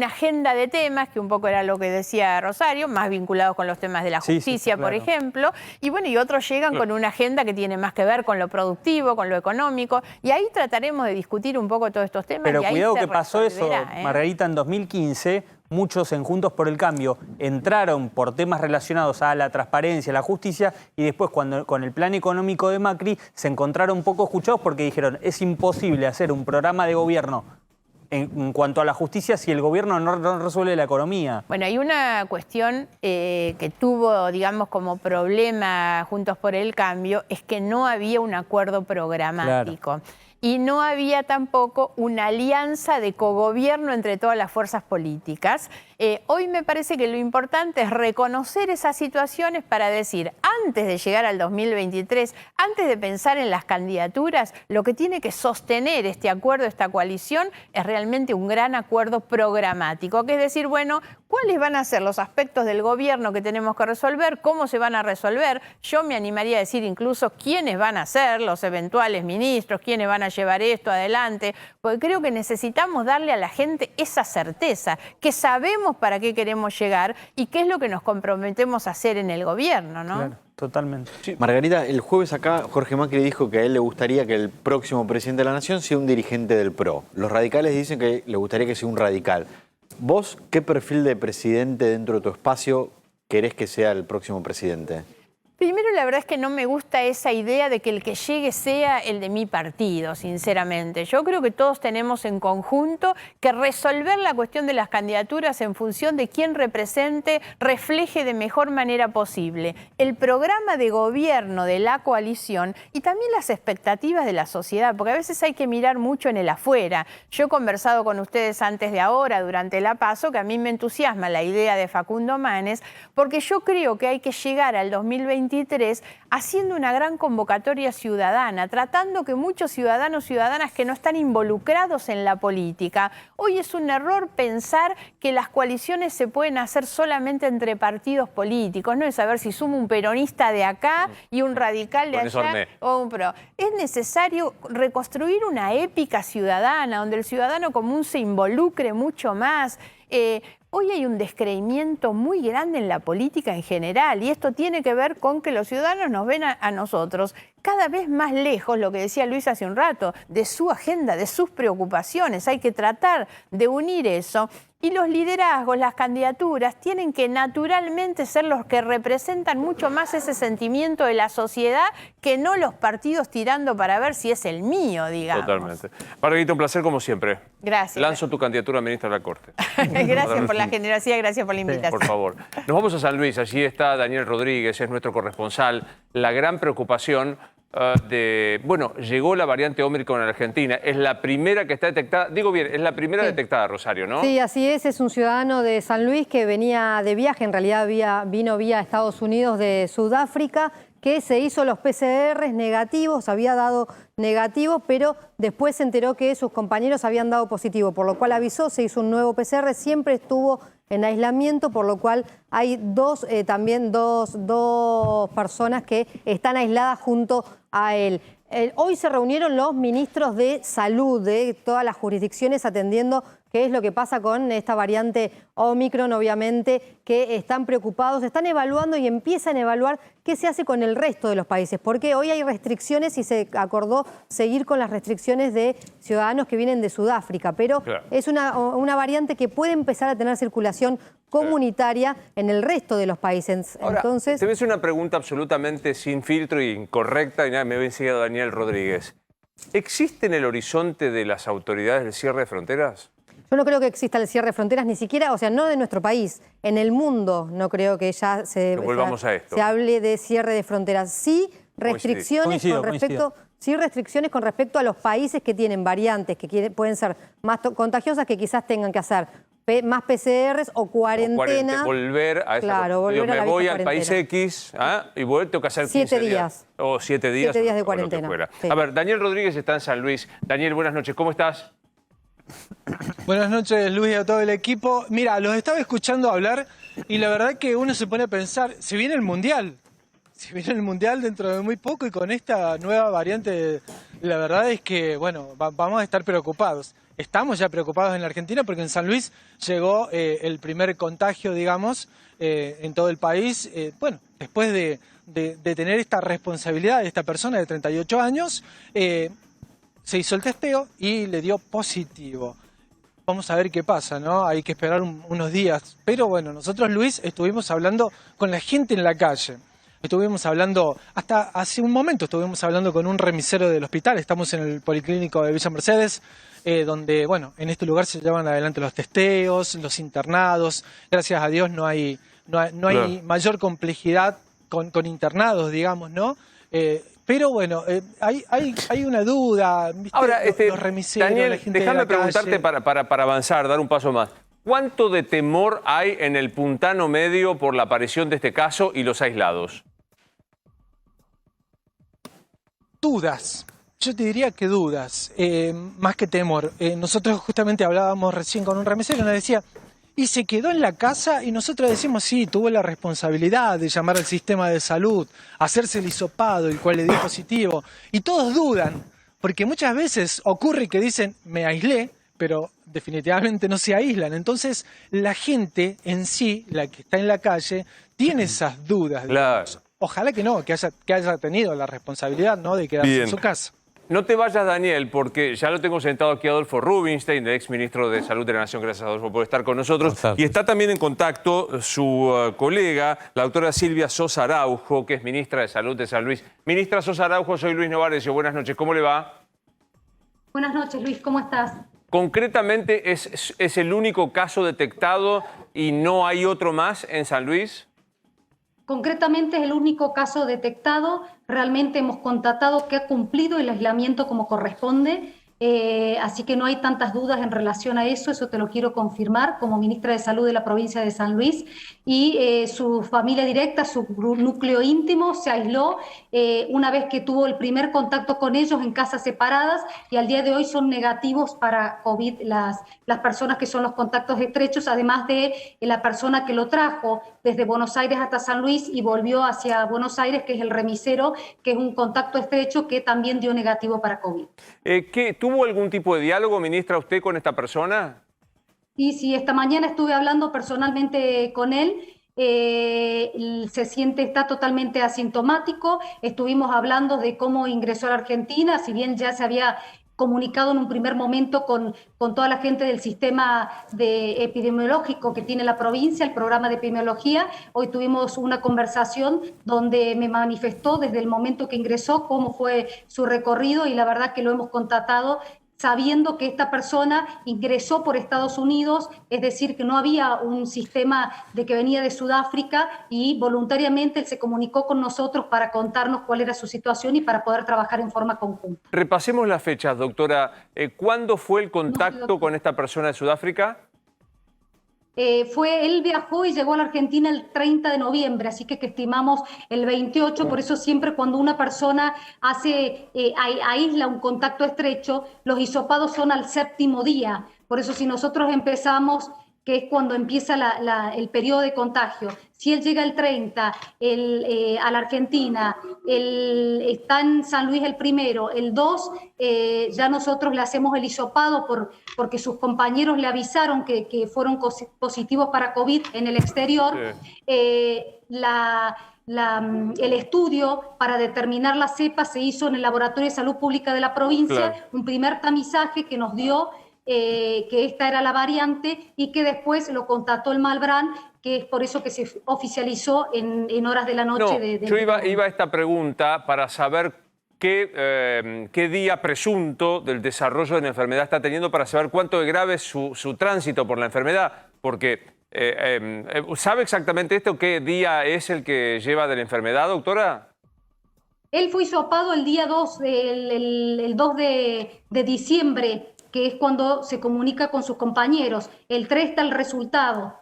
Speaker 8: agenda de temas, que un poco era lo que decía Rosario, más vinculados con los temas de la justicia, por ejemplo, y bueno, y otros llegan con una agenda que tiene más que ver con lo productivo, con lo económico, y ahí trataremos de discutir un poco todos estos temas.
Speaker 2: Pero
Speaker 8: y ahí
Speaker 2: cuidado que pasó eso, Margarita, en 2015, muchos en Juntos por el Cambio entraron por temas relacionados a la transparencia, a la justicia, y después con el plan económico de Macri se encontraron poco escuchados porque dijeron, es imposible hacer un programa de gobierno en cuanto a la justicia si el gobierno no resuelve la economía.
Speaker 8: Bueno, hay una cuestión que tuvo, digamos, como problema Juntos por el Cambio, es que no había un acuerdo programático. Claro. Y no había tampoco una alianza de cogobierno entre todas las fuerzas políticas. Hoy me parece que lo importante es reconocer esas situaciones para decir, antes de llegar al 2023, antes de pensar en las candidaturas, lo que tiene que sostener este acuerdo, esta coalición, es realmente un gran acuerdo programático, que es decir, bueno, ¿cuáles van a ser los aspectos del gobierno que tenemos que resolver? ¿Cómo se van a resolver? Yo me animaría a decir incluso quiénes van a ser los eventuales ministros, quiénes van a llevar esto adelante, porque creo que necesitamos darle a la gente esa certeza, que sabemos sabemos para qué queremos llegar y qué es lo que nos comprometemos a hacer en el gobierno, ¿no?
Speaker 2: Claro, totalmente.
Speaker 4: Sí. Margarita, el jueves acá Jorge Macri dijo que a él le gustaría que el próximo presidente de la Nación sea un dirigente del PRO. Los radicales dicen que le gustaría que sea un radical. ¿Vos qué perfil de presidente dentro de tu espacio querés que sea el próximo presidente?
Speaker 8: Primero, la verdad es que no me gusta esa idea de que el que llegue sea el de mi partido, sinceramente. Yo creo que todos tenemos en conjunto que resolver la cuestión de las candidaturas en función de quién represente, refleje de mejor manera posible el programa de gobierno de la coalición y también las expectativas de la sociedad, porque a veces hay que mirar mucho en el afuera. Yo he conversado con ustedes antes de ahora, durante la PASO, que a mí me entusiasma la idea de Facundo Manes, porque yo creo que hay que llegar al 2023 haciendo una gran convocatoria ciudadana, tratando que muchos ciudadanos y ciudadanas que no están involucrados en la política. Hoy es un error pensar que las coaliciones se pueden hacer solamente entre partidos políticos, no es saber si sumo un peronista de acá y un radical de allá o un pro. Es necesario reconstruir una épica ciudadana donde el ciudadano común se involucre mucho más. Hoy hay un descreimiento muy grande en la política en general y esto tiene que ver con que los ciudadanos nos ven a nosotros cada vez más lejos, lo que decía Luis hace un rato, de su agenda, de sus preocupaciones. Hay que tratar de unir eso. Y los liderazgos, las candidaturas, tienen que naturalmente ser los que representan mucho más ese sentimiento de la sociedad que no los partidos tirando para ver si es el mío, digamos.
Speaker 1: Totalmente. Margarita, un placer como siempre.
Speaker 8: Gracias.
Speaker 1: Lanzo tu candidatura a ministra de la Corte.
Speaker 8: Gracias por la generosidad, gracias por la invitación.
Speaker 1: Por favor. Nos vamos a San Luis. Allí está Daniel Rodríguez, es nuestro corresponsal. La gran preocupación bueno, llegó la variante Omicron en Argentina. Es la primera que está detectada, digo bien, es la primera detectada, Rosario, ¿no?
Speaker 3: Sí, así es un ciudadano de San Luis que venía de viaje, en realidad vino vía Estados Unidos de Sudáfrica, que se hizo los PCRs negativos, había dado negativo, pero después se enteró que sus compañeros habían dado positivo, por lo cual avisó, se hizo un nuevo PCR, siempre estuvo en aislamiento, por lo cual hay también dos personas que están aisladas junto a él. Hoy se reunieron los ministros de salud de todas las jurisdicciones atendiendo qué es lo que pasa con esta variante Omicron, obviamente, que están preocupados, están evaluando y empiezan a evaluar qué se hace con el resto de los países, porque hoy hay restricciones y se acordó seguir con las restricciones de ciudadanos que vienen de Sudáfrica, pero claro, es una variante que puede empezar a tener circulación comunitaria en el resto de los países.
Speaker 1: Ahora,
Speaker 3: entonces,
Speaker 1: te voy a hacer una pregunta absolutamente sin filtro y incorrecta, y nada, me había enseñado Daniel Rodríguez. ¿Existe en el horizonte de las autoridades el cierre de fronteras?
Speaker 3: Yo no creo que exista el cierre de fronteras, ni siquiera, o sea, no de nuestro país, en el mundo no creo que ya se hable de cierre de fronteras. Sí, restricciones con respecto a los países que tienen variantes, que pueden ser más contagiosas, que quizás tengan que hacer más PCRs o cuarentena.
Speaker 1: Volver a esa.
Speaker 3: Claro, volver a la
Speaker 1: me voy al
Speaker 3: cuarentena.
Speaker 1: país X y tengo que hacer
Speaker 3: 7 días.
Speaker 1: O 7 días.
Speaker 3: 7 días de cuarentena.
Speaker 1: Sí. A ver, Daniel Rodríguez está en San Luis. Daniel, buenas noches, ¿cómo estás?
Speaker 9: Buenas noches, Luis, y a todo el equipo. Mira, los estaba escuchando hablar y la verdad que uno se pone a pensar, se viene el Mundial. Se viene el Mundial dentro de muy poco y con esta nueva variante, la verdad es que, bueno, vamos a estar preocupados. Estamos ya preocupados en la Argentina porque en San Luis llegó el primer contagio, digamos, en todo el país. Bueno, después de tener esta responsabilidad de esta persona de 38 años, se hizo el testeo y le dio positivo. Vamos a ver qué pasa, ¿no? Hay que esperar unos días. Pero bueno, nosotros, Luis, estuvimos hablando con la gente en la calle. Estuvimos hablando, hasta hace un momento estuvimos hablando con un remisero del hospital. Estamos en el Policlínico de Villa Mercedes, donde, bueno, en este lugar se llevan adelante los testeos, los internados. Gracias a Dios no hay mayor complejidad con internados, digamos, ¿no? Pero bueno, hay una duda. ¿Viste?
Speaker 1: Ahora,
Speaker 9: los remiseros,
Speaker 1: Daniel,
Speaker 9: la gente
Speaker 1: déjame
Speaker 9: de la
Speaker 1: preguntarte
Speaker 9: calle.
Speaker 1: para avanzar, dar un paso más. ¿Cuánto de temor hay en el puntano medio por la aparición de este caso y los aislados?
Speaker 9: Dudas. Yo te diría que dudas, más que temor. Nosotros justamente hablábamos recién con un remisero y nos decía, y se quedó en la casa, y nosotros decimos, sí, tuvo la responsabilidad de llamar al sistema de salud, hacerse el hisopado, el cual le dio positivo. Y todos dudan, porque muchas veces ocurre que dicen, me aislé, pero definitivamente no se aíslan. Entonces, la gente en sí, la que está en la calle, tiene esas dudas.
Speaker 1: Claro.
Speaker 9: Ojalá que no, que haya tenido la responsabilidad, ¿no?, de quedarse
Speaker 1: Bien.
Speaker 9: en su casa.
Speaker 1: No te vayas, Daniel, porque ya lo tengo sentado aquí Adolfo Rubinstein, el ex ministro de Salud de la Nación. Gracias, Adolfo, por estar con nosotros. Y está también en contacto su colega, la doctora Silvia Sosa Araujo, que es ministra de Salud de San Luis. Ministra Sosa Araujo, soy Luis Novarecio. Buenas noches, ¿cómo le va?
Speaker 10: Buenas noches, Luis, ¿cómo estás?
Speaker 1: Concretamente, ¿es el único caso detectado y no hay otro más en San Luis?
Speaker 10: Concretamente es el único caso detectado. Realmente hemos constatado que ha cumplido el aislamiento como corresponde. Así que no hay tantas dudas en relación a eso te lo quiero confirmar como ministra de Salud de la provincia de San Luis. Y su familia directa, su núcleo íntimo se aisló una vez que tuvo el primer contacto con ellos en casas separadas y al día de hoy son negativos para COVID las personas que son los contactos estrechos, además de la persona que lo trajo desde Buenos Aires hasta San Luis y volvió hacia Buenos Aires, que es el remisero, que es un contacto estrecho que también dio negativo para COVID.
Speaker 1: ¿Tuvo algún tipo de diálogo, ministra, usted con esta persona?
Speaker 10: Sí, esta mañana estuve hablando personalmente con él. Está totalmente asintomático. Estuvimos hablando de cómo ingresó a la Argentina, si bien ya se había comunicado en un primer momento con toda la gente del sistema epidemiológico que tiene la provincia, el programa de epidemiología. Hoy tuvimos una conversación donde me manifestó desde el momento que ingresó cómo fue su recorrido y la verdad que lo hemos constatado sabiendo que esta persona ingresó por Estados Unidos, es decir, que no había un sistema de que venía de Sudáfrica y voluntariamente él se comunicó con nosotros para contarnos cuál era su situación y para poder trabajar en forma conjunta.
Speaker 1: Repasemos las fechas, doctora. ¿Cuándo fue el contacto con esta persona de Sudáfrica?
Speaker 10: Él viajó y llegó a la Argentina el 30 de noviembre, así que estimamos el 28, por eso siempre cuando una persona aísla un contacto estrecho, los hisopados son al 7º día, por eso si nosotros empezamos, que es cuando empieza el periodo de contagio, si él llega el 30 a la Argentina, está en San Luis el 1, el 2 ya nosotros le hacemos el hisopado porque sus compañeros le avisaron que fueron positivos para COVID en el exterior. Sí. El estudio para determinar la cepa se hizo en el Laboratorio de Salud Pública de la provincia, claro. Un primer tamizaje que nos dio que esta era la variante y que después lo constató el Malbrán, que es por eso que se oficializó en horas de la noche.
Speaker 1: Yo iba a esta pregunta para saber qué día presunto del desarrollo de la enfermedad está teniendo, para saber cuánto de grave es su tránsito por la enfermedad, porque ¿sabe exactamente esto? ¿Qué día es el que lleva de la enfermedad, doctora?
Speaker 10: Él fue hisopado el día 2, el 2 de diciembre, que es cuando se comunica con sus compañeros. El 3 está el resultado.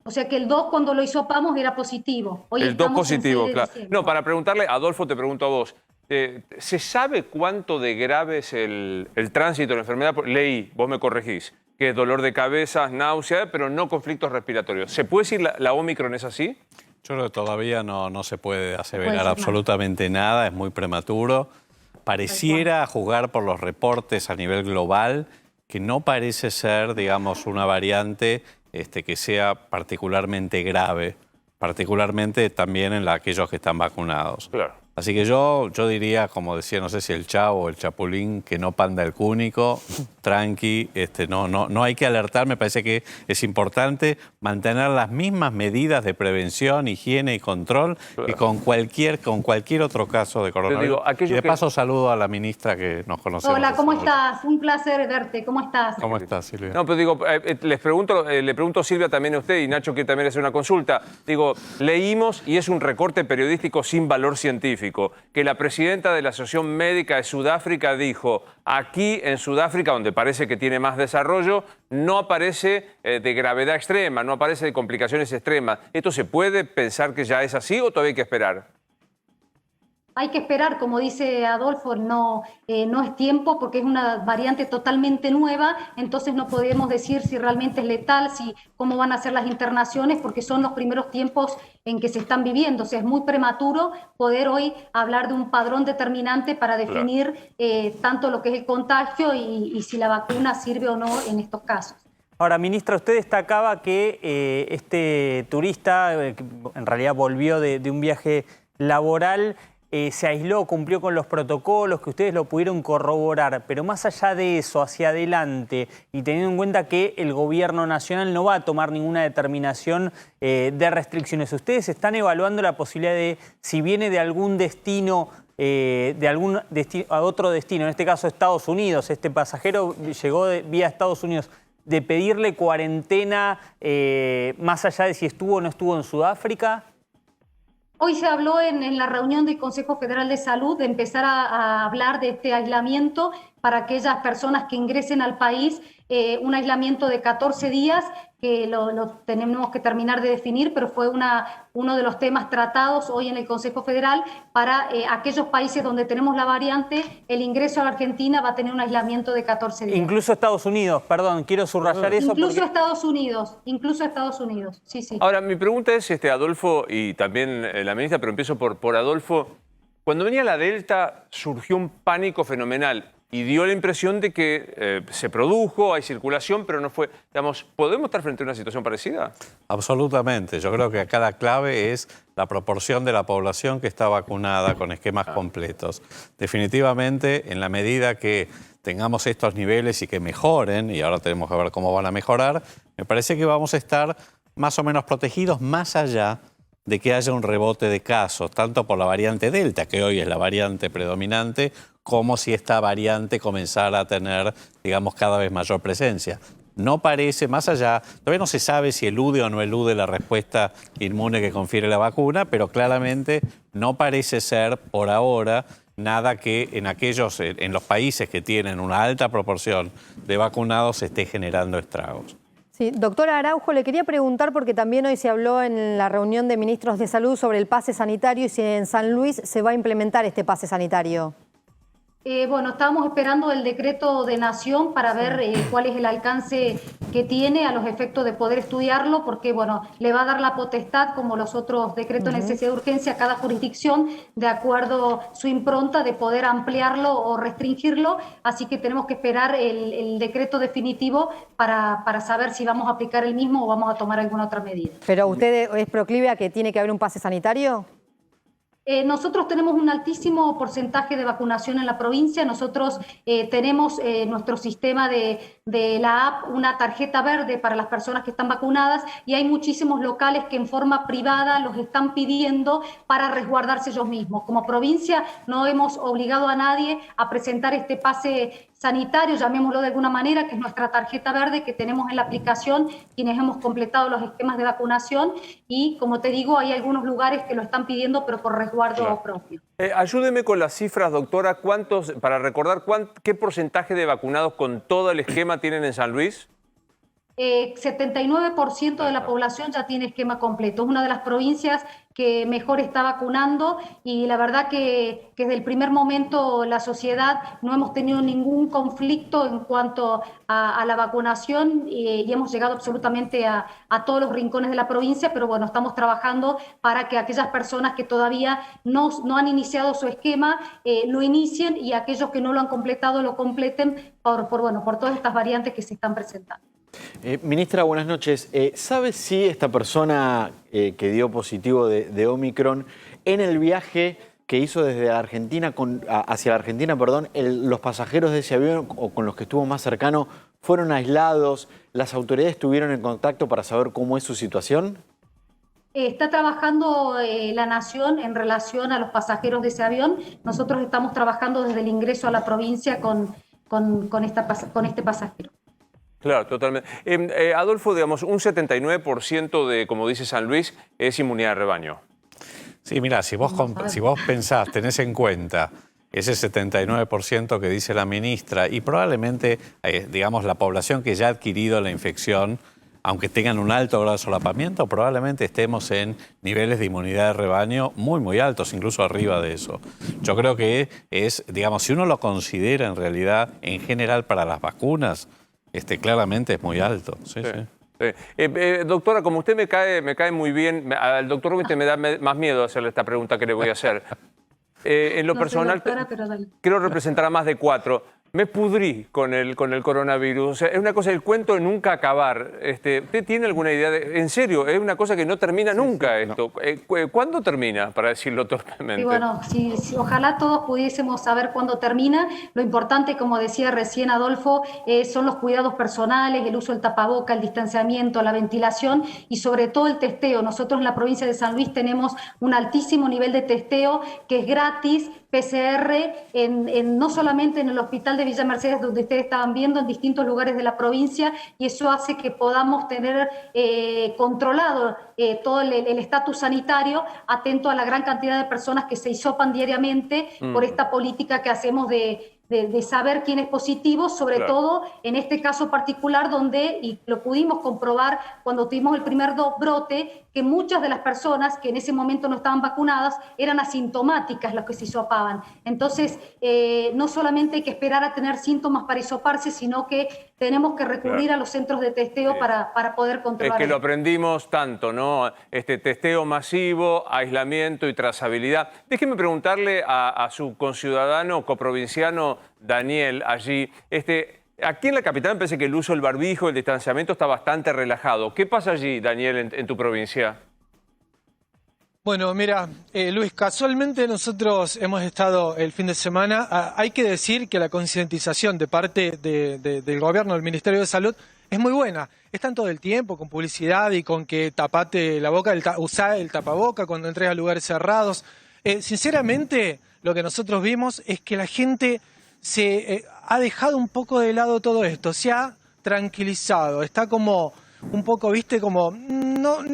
Speaker 10: O sea que el 2 cuando lo hisopamos era positivo. Hoy
Speaker 1: el 2 positivo, claro.
Speaker 10: Diciembre.
Speaker 1: No, para preguntarle, Adolfo, te pregunto a vos. ¿Se sabe cuánto de grave es el tránsito de la enfermedad? Leí, vos me corregís, que es dolor de cabeza, náusea, pero no conflictos respiratorios. ¿Se puede decir la Omicron es así?
Speaker 11: Yo creo que todavía no se puede aseverar absolutamente nada, es muy prematuro. Pareciera, a juzgar por los reportes a nivel global, que no parece ser, digamos, una variante que sea particularmente grave, particularmente también en aquellos que están vacunados.
Speaker 1: Claro.
Speaker 11: Así que yo diría, como decía, no sé si el Chavo o el Chapulín, que no panda el cúnico, tranqui, no hay que alertar. Me parece que es importante mantener las mismas medidas de prevención, higiene y control que con cualquier otro caso de coronavirus.
Speaker 1: Y de
Speaker 11: paso saludo a la ministra que nos conocemos.
Speaker 10: Hola, ¿cómo estás? Un placer verte. ¿Cómo estás?
Speaker 11: ¿Cómo estás, Silvia?
Speaker 1: No, pero digo, le pregunto a Silvia también a usted, y Nacho quiere también hacer una consulta. Digo, leímos, y es un recorte periodístico sin valor científico, que la presidenta de la Asociación Médica de Sudáfrica dijo, aquí en Sudáfrica, donde parece que tiene más desarrollo, no aparece de gravedad extrema, no aparece de complicaciones extremas. ¿Esto se puede pensar que ya es así o todavía hay que esperar?
Speaker 10: Hay que esperar, como dice Adolfo, no es tiempo porque es una variante totalmente nueva, entonces no podemos decir si realmente es letal, cómo van a ser las internaciones, porque son los primeros tiempos en que se están viviendo. O sea, es muy prematuro poder hoy hablar de un padrón determinante para definir tanto lo que es el contagio y si la vacuna sirve o no en estos casos.
Speaker 2: Ahora, ministra, usted destacaba que este turista, en realidad volvió de un viaje laboral, se aisló, cumplió con los protocolos, que ustedes lo pudieron corroborar, pero más allá de eso, hacia adelante, y teniendo en cuenta que el gobierno nacional no va a tomar ninguna determinación de restricciones, ¿ustedes están evaluando la posibilidad de, si viene de algún destino, a otro destino, en este caso Estados Unidos, este pasajero llegó vía Estados Unidos, de pedirle cuarentena más allá de si estuvo o no estuvo en Sudáfrica?
Speaker 10: Hoy se habló en la reunión del Consejo Federal de Salud de empezar a hablar de este aislamiento para aquellas personas que ingresen al país, un aislamiento de 14 días, que lo tenemos que terminar de definir, pero fue uno de los temas tratados hoy en el Consejo Federal para aquellos países donde tenemos la variante, el ingreso a la Argentina va a tener un aislamiento de 14 días.
Speaker 2: Incluso Estados Unidos, perdón, quiero subrayar eso.
Speaker 10: Incluso Estados Unidos, sí, sí.
Speaker 1: Ahora, mi pregunta es, Adolfo, y también la ministra, pero empiezo por Adolfo. Cuando venía la Delta surgió un pánico fenomenal y dio la impresión de que se produjo, hay circulación, pero no fue. Digamos, ¿podemos estar frente a una situación parecida?
Speaker 11: Absolutamente. Yo creo que acá la clave es la proporción de la población que está vacunada con esquemas completos. Definitivamente, en la medida que tengamos estos niveles y que mejoren, y ahora tenemos que ver cómo van a mejorar, me parece que vamos a estar más o menos protegidos más allá de que haya un rebote de casos, tanto por la variante Delta, que hoy es la variante predominante, como si esta variante comenzara a tener, digamos, cada vez mayor presencia. No parece, más allá, todavía no se sabe si elude o no elude la respuesta inmune que confiere la vacuna, pero claramente no parece ser, por ahora, nada que en los países que tienen una alta proporción de vacunados se esté generando estragos.
Speaker 3: Sí, doctora Araujo, le quería preguntar, porque también hoy se habló en la reunión de ministros de salud sobre el pase sanitario y si en San Luis se va a implementar este pase sanitario.
Speaker 10: Bueno, estábamos esperando el decreto de Nación para ver cuál es el alcance que tiene a los efectos de poder estudiarlo, porque bueno, le va a dar la potestad, como los otros decretos de necesidad de urgencia, a cada jurisdicción, de acuerdo a su impronta, de poder ampliarlo o restringirlo, así que tenemos que esperar el decreto definitivo para saber si vamos a aplicar el mismo o vamos a tomar alguna otra medida.
Speaker 3: ¿Pero usted es proclive a que tiene que haber un pase sanitario?
Speaker 10: Nosotros tenemos un altísimo porcentaje de vacunación en la provincia. Nosotros tenemos nuestro sistema de la app, una tarjeta verde para las personas que están vacunadas, y hay muchísimos locales que en forma privada los están pidiendo para resguardarse ellos mismos. Como provincia no hemos obligado a nadie a presentar este pase sanitario, llamémoslo de alguna manera, que es nuestra tarjeta verde que tenemos en la aplicación, quienes hemos completado los esquemas de vacunación, y como te digo, hay algunos lugares que lo están pidiendo, pero por resguardo propio.
Speaker 1: Ayúdeme con las cifras, doctora, para recordar qué porcentaje de vacunados con todo el esquema tienen en San Luis.
Speaker 10: 79% de la población ya tiene esquema completo. Es una de las provincias que mejor está vacunando, y la verdad que desde el primer momento la sociedad no hemos tenido ningún conflicto en cuanto a la vacunación, y hemos llegado absolutamente a todos los rincones de la provincia, pero bueno, estamos trabajando para que aquellas personas que todavía no han iniciado su esquema lo inicien, y aquellos que no lo han completado lo completen por todas estas variantes que se están presentando.
Speaker 4: Ministra, buenas noches. ¿Sabe si esta persona que dio positivo de Omicron en el viaje que hizo desde la Argentina hacia la Argentina, los pasajeros de ese avión o con los que estuvo más cercano fueron aislados? ¿Las autoridades estuvieron en contacto para saber cómo es su situación?
Speaker 10: Está trabajando la Nación en relación a los pasajeros de ese avión. Nosotros estamos trabajando desde el ingreso a la provincia con este pasajero.
Speaker 1: Claro, totalmente. Adolfo, digamos, un 79% de, como dice San Luis, es inmunidad de rebaño.
Speaker 11: Sí, mira, si vos pensás, tenés en cuenta ese 79% que dice la ministra y probablemente, digamos, la población que ya ha adquirido la infección, aunque tengan un alto grado de solapamiento, probablemente estemos en niveles de inmunidad de rebaño muy, muy altos, incluso arriba de eso. Yo creo que es, digamos, si uno lo considera en realidad, en general para las vacunas, claramente es muy alto. Sí, sí.
Speaker 1: Sí. Doctora, como usted me cae muy bien, al doctor Rubinstein me da más miedo hacerle esta pregunta que le voy a hacer. En lo personal, quiero representar a más de 4. Me pudrí con el coronavirus. O sea, es una cosa del cuento de nunca acabar. ¿Usted tiene alguna idea en serio, es una cosa que no termina nunca esto? No. ¿Cuándo termina, para decirlo torpemente?
Speaker 10: Y bueno, ojalá todos pudiésemos saber cuándo termina. Lo importante, como decía recién Adolfo, son los cuidados personales, el uso del tapaboca, el distanciamiento, la ventilación y sobre todo el testeo. Nosotros en la provincia de San Luis tenemos un altísimo nivel de testeo que es gratis, PCR, no solamente en el hospital de Villa Mercedes, donde ustedes estaban viendo, en distintos lugares de la provincia, y eso hace que podamos tener controlado todo el estatus sanitario, atento a la gran cantidad de personas que se hisopan diariamente por esta política que hacemos de saber quién es positivo, sobre todo en este caso particular donde, y lo pudimos comprobar cuando tuvimos el primer brote, que muchas de las personas que en ese momento no estaban vacunadas eran asintomáticas las que se hisopaban. Entonces, no solamente hay que esperar a tener síntomas para hisoparse, sino que tenemos que recurrir a los centros de testeo para poder controlar.
Speaker 1: Es que lo aprendimos tanto, ¿no? Testeo masivo, aislamiento y trazabilidad. Déjeme preguntarle a su conciudadano coprovinciano Daniel allí. Aquí en la capital me parece que el uso del barbijo, el distanciamiento está bastante relajado. ¿Qué pasa allí, Daniel, en tu provincia?
Speaker 9: Bueno, mira, Luis, casualmente nosotros hemos estado el fin de semana. Hay que decir que la concientización de parte del gobierno, del Ministerio de Salud, es muy buena. Están todo el tiempo con publicidad y con que tapate la boca, usá el tapaboca cuando entres a lugares cerrados. Sinceramente, lo que nosotros vimos es que la gente se ha dejado un poco de lado todo esto, se ha tranquilizado, está como un poco, viste, como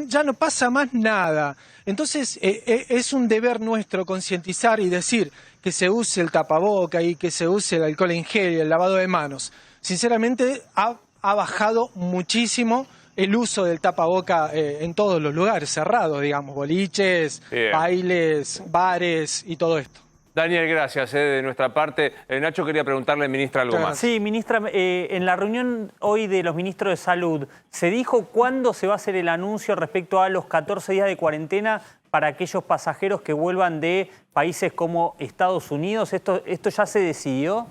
Speaker 9: ya no pasa más nada. Entonces es un deber nuestro concientizar y decir que se use el tapaboca y que se use el alcohol en gel y el lavado de manos. Sinceramente ha bajado muchísimo el uso del tapaboca en todos los lugares cerrados, digamos, boliches, bailes, bares y todo esto.
Speaker 1: Daniel, gracias de nuestra parte. Nacho quería preguntarle, ministra, algo más.
Speaker 2: Sí, ministra, en la reunión hoy de los ministros de Salud, ¿se dijo cuándo se va a hacer el anuncio respecto a los 14 días de cuarentena para aquellos pasajeros que vuelvan de países como Estados Unidos? ¿Esto ya se decidió?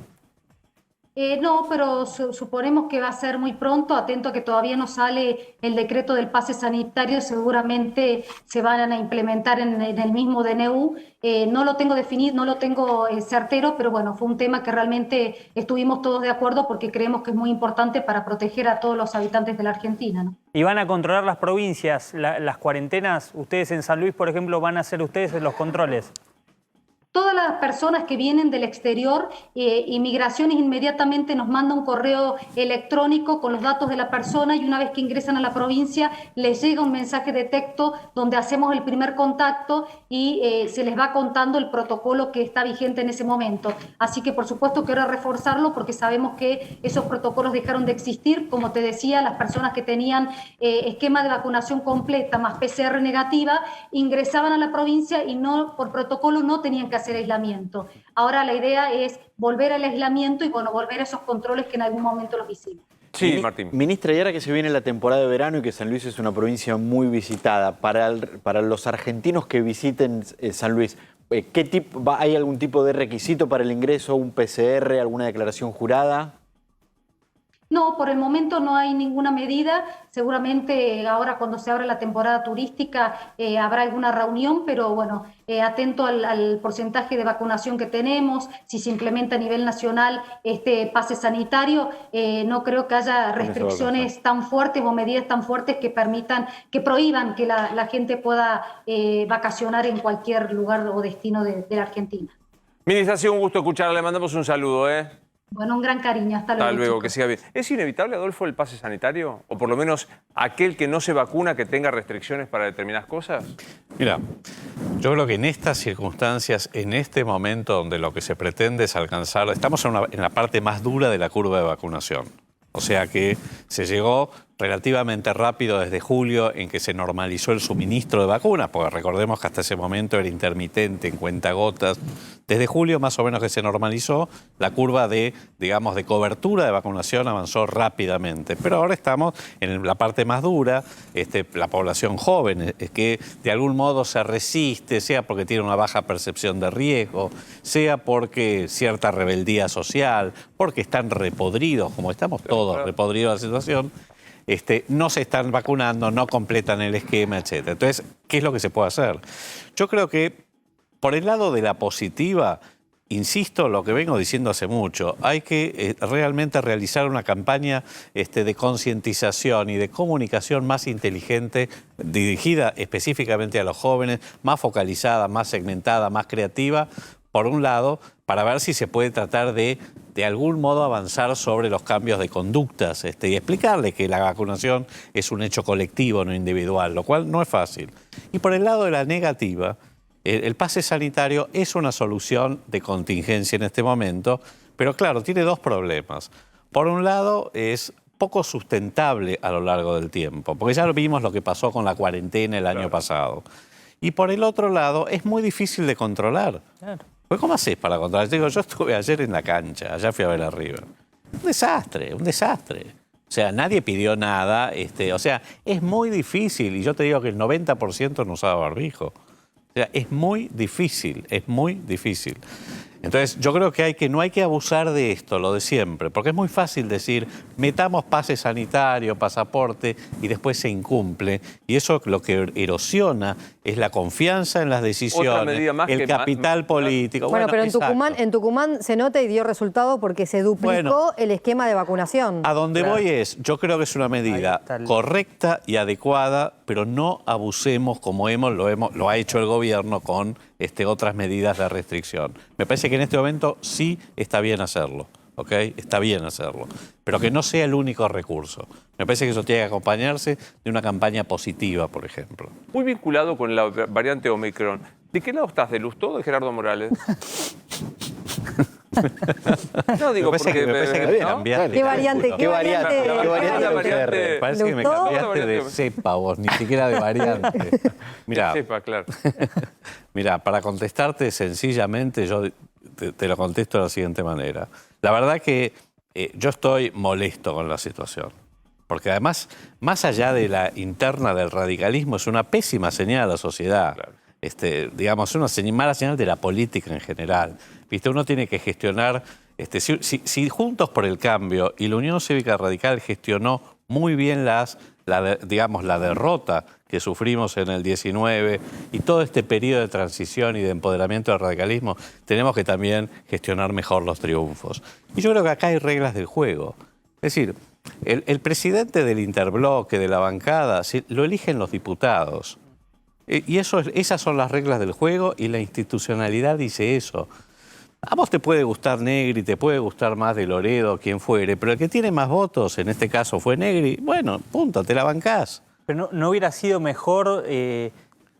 Speaker 10: No, pero suponemos que va a ser muy pronto, atento a que todavía no sale el decreto del pase sanitario, seguramente se van a implementar en el mismo DNU. No lo tengo definido, no lo tengo certero, pero bueno, fue un tema que realmente estuvimos todos de acuerdo porque creemos que es muy importante para proteger a todos los habitantes de la Argentina, ¿no?
Speaker 2: ¿Y van a controlar las provincias, las cuarentenas? Ustedes en San Luis, por ejemplo, ¿van a hacer ustedes los controles?
Speaker 10: Todas las personas que vienen del exterior, Inmigraciones inmediatamente nos manda un correo electrónico con los datos de la persona y una vez que ingresan a la provincia les llega un mensaje de texto donde hacemos el primer contacto y se les va contando el protocolo que está vigente en ese momento. Así que por supuesto quiero reforzarlo porque sabemos que esos protocolos dejaron de existir. Como te decía, las personas que tenían esquema de vacunación completa más PCR negativa ingresaban a la provincia y por protocolo no tenían que hacer aislamiento. Ahora la idea es volver al aislamiento y bueno, volver a esos controles que en algún momento los hicimos.
Speaker 1: Sí, Martín.
Speaker 4: Ministra, y ahora que se viene la temporada de verano y que San Luis es una provincia muy visitada, para los argentinos que visiten San Luis, ¿hay algún tipo de requisito para el ingreso? ¿Un PCR, alguna declaración jurada?
Speaker 10: No, por el momento no hay ninguna medida. Seguramente ahora cuando se abra la temporada turística habrá alguna reunión, pero bueno, atento al porcentaje de vacunación que tenemos, si se implementa a nivel nacional este pase sanitario, no creo que haya restricciones tan fuertes o medidas tan fuertes que prohíban que la gente pueda vacacionar en cualquier lugar o destino de la Argentina.
Speaker 1: Ministra, ha sido un gusto escucharla, le mandamos un saludo,
Speaker 10: Bueno, un gran cariño. Hasta luego.
Speaker 1: Hasta luego,
Speaker 10: chicos.
Speaker 1: que siga bien. ¿Es inevitable, Adolfo, el pase sanitario? ¿O por lo menos aquel que no se vacuna que tenga restricciones para determinadas cosas?
Speaker 11: Mira, yo creo que en estas circunstancias, en este momento donde lo que se pretende es alcanzar, estamos en la parte más dura de la curva de vacunación. O sea que se llegó relativamente rápido desde julio en que se normalizó el suministro de vacunas, porque recordemos que hasta ese momento era intermitente, en cuentagotas. Desde julio más o menos que se normalizó, la curva de, digamos, de cobertura de vacunación avanzó rápidamente. Pero ahora estamos en la parte más dura, la población joven, que de algún modo se resiste, sea porque tiene una baja percepción de riesgo, sea porque cierta rebeldía social, porque están repodridos, como estamos todos repodridos de la situación. No se están vacunando, no completan el esquema, etc. Entonces, ¿qué es lo que se puede hacer? Yo creo que, por el lado de la positiva, insisto, lo que vengo diciendo hace mucho, hay que realmente realizar una campaña de concientización y de comunicación más inteligente, dirigida específicamente a los jóvenes, más focalizada, más segmentada, más creativa, por un lado, para ver si se puede tratar de algún modo avanzar sobre los cambios de conductas y explicarle que la vacunación es un hecho colectivo, no individual, lo cual no es fácil. Y por el lado de la negativa, el pase sanitario es una solución de contingencia en este momento, pero claro, tiene dos problemas. Por un lado, es poco sustentable a lo largo del tiempo, porque ya vimos lo que pasó con la cuarentena el año pasado. Y por el otro lado, es muy difícil de controlar.
Speaker 2: Claro.
Speaker 11: Pues ¿cómo haces para controlar? Digo, yo estuve ayer en la cancha, allá fui a ver arriba. Un desastre, un desastre. O sea, nadie pidió nada. O sea, es muy difícil. Y yo te digo que el 90% no usaba barbijo. O sea, es muy difícil, es muy difícil. Entonces, yo creo que no hay que abusar de esto, lo de siempre, porque es muy fácil decir, metamos pase sanitario, pasaporte, y después se incumple. Y eso lo que erosiona es la confianza en las decisiones, el capital político.
Speaker 3: Bueno, pero en Tucumán se nota y dio resultado porque se duplicó el esquema de vacunación.
Speaker 11: A donde voy es, yo creo que es una medida correcta y adecuada, pero no abusemos como lo ha hecho el gobierno con otras medidas de restricción. Me parece que en este momento sí está bien hacerlo, ¿ok? Está bien hacerlo, pero que no sea el único recurso. Me parece que eso tiene que acompañarse de una campaña positiva, por ejemplo.
Speaker 1: Muy vinculado con la variante Omicron. ¿De qué lado estás? ¿De Lustó o de Gerardo Morales? No, digo, porque
Speaker 11: me parece que me cambiaste.
Speaker 3: ¿Qué variante?
Speaker 11: ¿Qué variante? Parece que me cambiaste de cepa vos, ni siquiera de variante. Mirá,
Speaker 1: cepa, claro.
Speaker 11: Mirá, para contestarte sencillamente, yo te lo contesto de la siguiente manera. La verdad que yo estoy molesto con la situación. Porque además, más allá de la interna del radicalismo, es una pésima señal a la sociedad. Claro. Digamos, una mala señal de la política en general. ¿Viste? Uno tiene que gestionar, si Juntos por el Cambio y la Unión Cívica Radical gestionó muy bien la derrota que sufrimos en el 19 y todo este periodo de transición y de empoderamiento del radicalismo, tenemos que también gestionar mejor los triunfos. Y yo creo que acá hay reglas del juego. Es decir, el presidente del interbloque, de la bancada, lo eligen los diputados. Y esas son las reglas del juego y la institucionalidad dice eso. A vos te puede gustar Negri, te puede gustar más de Loredo, quien fuere, pero el que tiene más votos, en este caso fue Negri, bueno, punto, te la bancás.
Speaker 2: Pero no hubiera sido mejor,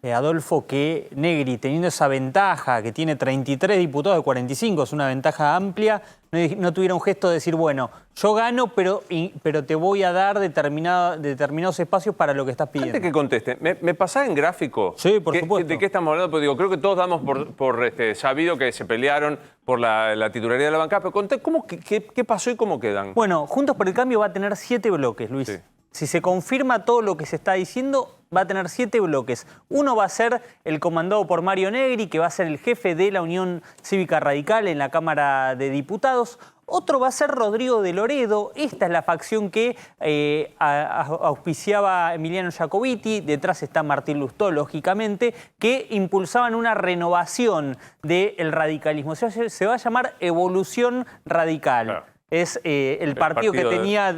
Speaker 2: Adolfo, que Negri, teniendo esa ventaja, que tiene 33 diputados de 45, es una ventaja amplia, no tuviera un gesto de decir, bueno, yo gano, pero te voy a dar determinados espacios para lo que estás pidiendo.
Speaker 1: Antes que conteste, ¿me pasás en gráfico?
Speaker 2: Sí, por supuesto.
Speaker 1: ¿De qué estamos hablando? Porque digo, creo que todos damos por sabido que se pelearon por la titularidad de la bancada, pero conté, ¿qué pasó y cómo quedan?
Speaker 2: Bueno, Juntos por el Cambio va a tener 7 bloques, Luis. Sí. Si se confirma todo lo que se está diciendo, va a tener 7 bloques. Uno va a ser el comandado por Mario Negri, que va a ser el jefe de la Unión Cívica Radical en la Cámara de Diputados. Otro va a ser Rodrigo de Loredo. Esta es la facción que auspiciaba Emiliano Jacobiti. Detrás está Martín Lustó, lógicamente, que impulsaban una renovación del radicalismo. Se va a llamar Evolución Radical. Claro. Es el partido que tenía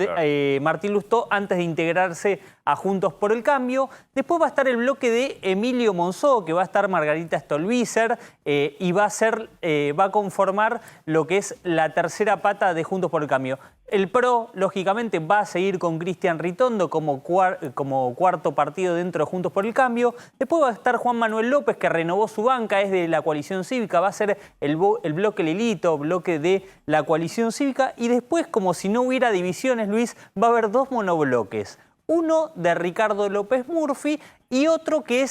Speaker 2: Martín Lustó antes de integrarse a Juntos por el Cambio. Después va a estar el bloque de Emilio Monzó, que va a estar Margarita Stolbizer y va a conformar lo que es la tercera pata de Juntos por el Cambio. El PRO, lógicamente, va a seguir con Cristian Ritondo como cuarto partido dentro de Juntos por el Cambio. Después va a estar Juan Manuel López, que renovó su banca, es de la coalición cívica, va a ser el bloque Lilito, bloque de la coalición cívica. Y después, como si no hubiera divisiones, Luis, va a haber 2 monobloques. Uno de Ricardo López Murphy y otro que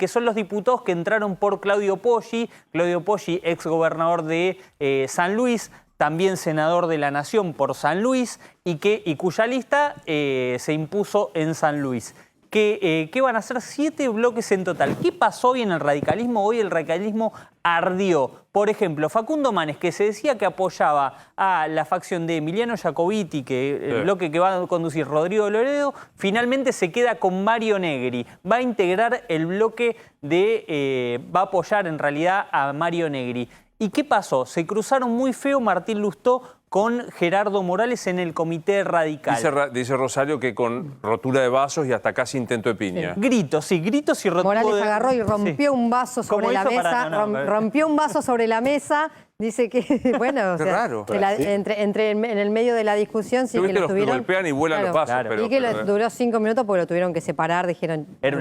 Speaker 2: son los diputados que entraron por Claudio Poggi, ex gobernador de San Luis, también senador de la Nación por San Luis y cuya lista se impuso en San Luis. Que van a ser 7 bloques en total. ¿Qué pasó hoy en el radicalismo? Hoy el radicalismo ardió. Por ejemplo, Facundo Manes, que se decía que apoyaba a la facción de Emiliano Jacobiti, el bloque que va a conducir Rodrigo Loredo, finalmente se queda con Mario Negri. Va a integrar el bloque va a apoyar en realidad a Mario Negri. ¿Y qué pasó? Se cruzaron muy feo Martín Lustó con Gerardo Morales en el comité radical.
Speaker 1: Dice Rosario que con rotura de vasos y hasta casi intento de piña.
Speaker 2: Gritos y rotura.
Speaker 3: Morales agarró y rompió un vaso sobre la mesa. Rompió un vaso sobre la mesa. Dice que, bueno, o sea,
Speaker 1: raro.
Speaker 3: en el medio de la discusión sí que lo
Speaker 1: los
Speaker 3: tuvieron.
Speaker 1: golpean y vuelan los vasos.
Speaker 3: Claro. Y que duró 5 minutos porque lo tuvieron que separar, dijeron.
Speaker 2: Era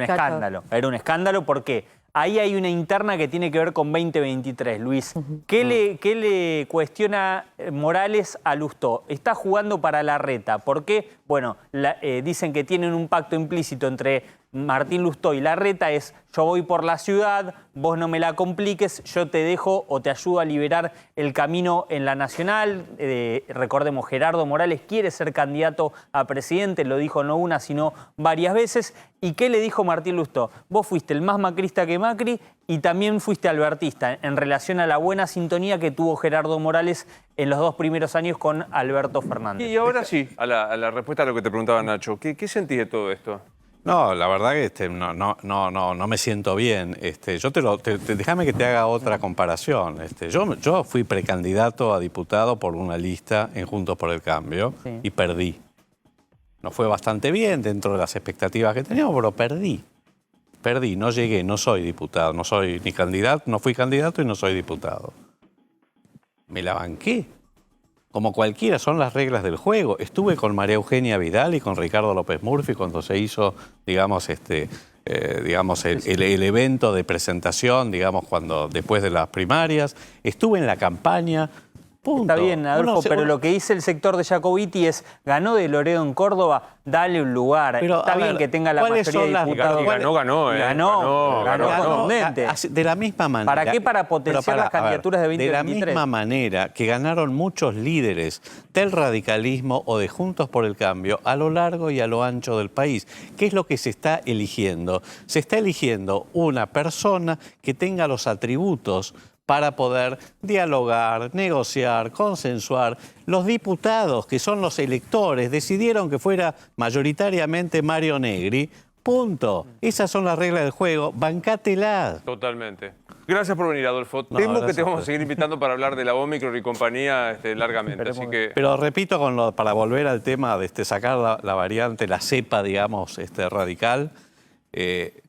Speaker 2: un escándalo porque ahí hay una interna que tiene que ver con 2023, Luis. ¿Qué le cuestiona Morales a Lustó? Está jugando para Larreta. ¿Por qué? Bueno, dicen que tienen un pacto implícito entre Martín Lustó y Larreta, es yo voy por la ciudad, vos no me la compliques, yo te dejo o te ayudo a liberar el camino en la Nacional. Recordemos, Gerardo Morales quiere ser candidato a presidente, lo dijo no una, sino varias veces. ¿Y qué le dijo Martín Lustó? Vos fuiste el más macrista que Macri y también fuiste albertista en relación a la buena sintonía que tuvo Gerardo Morales en los 2 primeros años con Alberto Fernández.
Speaker 1: Y ahora sí, a la respuesta a lo que te preguntaba Nacho, ¿qué sentís de todo esto?
Speaker 11: No, la verdad que no me siento bien. Déjame que te haga otra comparación. Yo fui precandidato a diputado por una lista en Juntos por el Cambio y perdí. Nos fue bastante bien dentro de las expectativas que teníamos, pero perdí. Perdí, no llegué, no soy diputado, no soy ni candidato, no fui candidato y no soy diputado. Me la banqué. Como cualquiera, son las reglas del juego. Estuve con María Eugenia Vidal y con Ricardo López Murphy cuando se hizo, digamos, el evento de presentación, después de las primarias. Estuve en la campaña. Punto.
Speaker 2: Está bien, Adolfo, pero lo que dice el sector de Jacobiti es, ganó de Loredo en Córdoba, dale un lugar.
Speaker 11: Pero,
Speaker 2: está bien que tenga la mayoría de diputados. Ganó contundente.
Speaker 11: De la misma manera.
Speaker 2: ¿Para qué? Para potenciar las candidaturas de 2023.
Speaker 11: De la misma manera que ganaron muchos líderes del radicalismo o de Juntos por el Cambio a lo largo y a lo ancho del país. ¿Qué es lo que se está eligiendo? Se está eligiendo una persona que tenga los atributos para poder dialogar, negociar, consensuar. Los diputados, que son los electores, decidieron que fuera mayoritariamente Mario Negri. Punto. Esas son las reglas del juego. Bancátela.
Speaker 1: Totalmente. Gracias por venir, Adolfo. Temo que te vamos a seguir invitando para hablar de la Omicron y compañía largamente. Así que...
Speaker 11: Pero repito, para volver al tema de sacar la variante, la cepa, digamos, radical,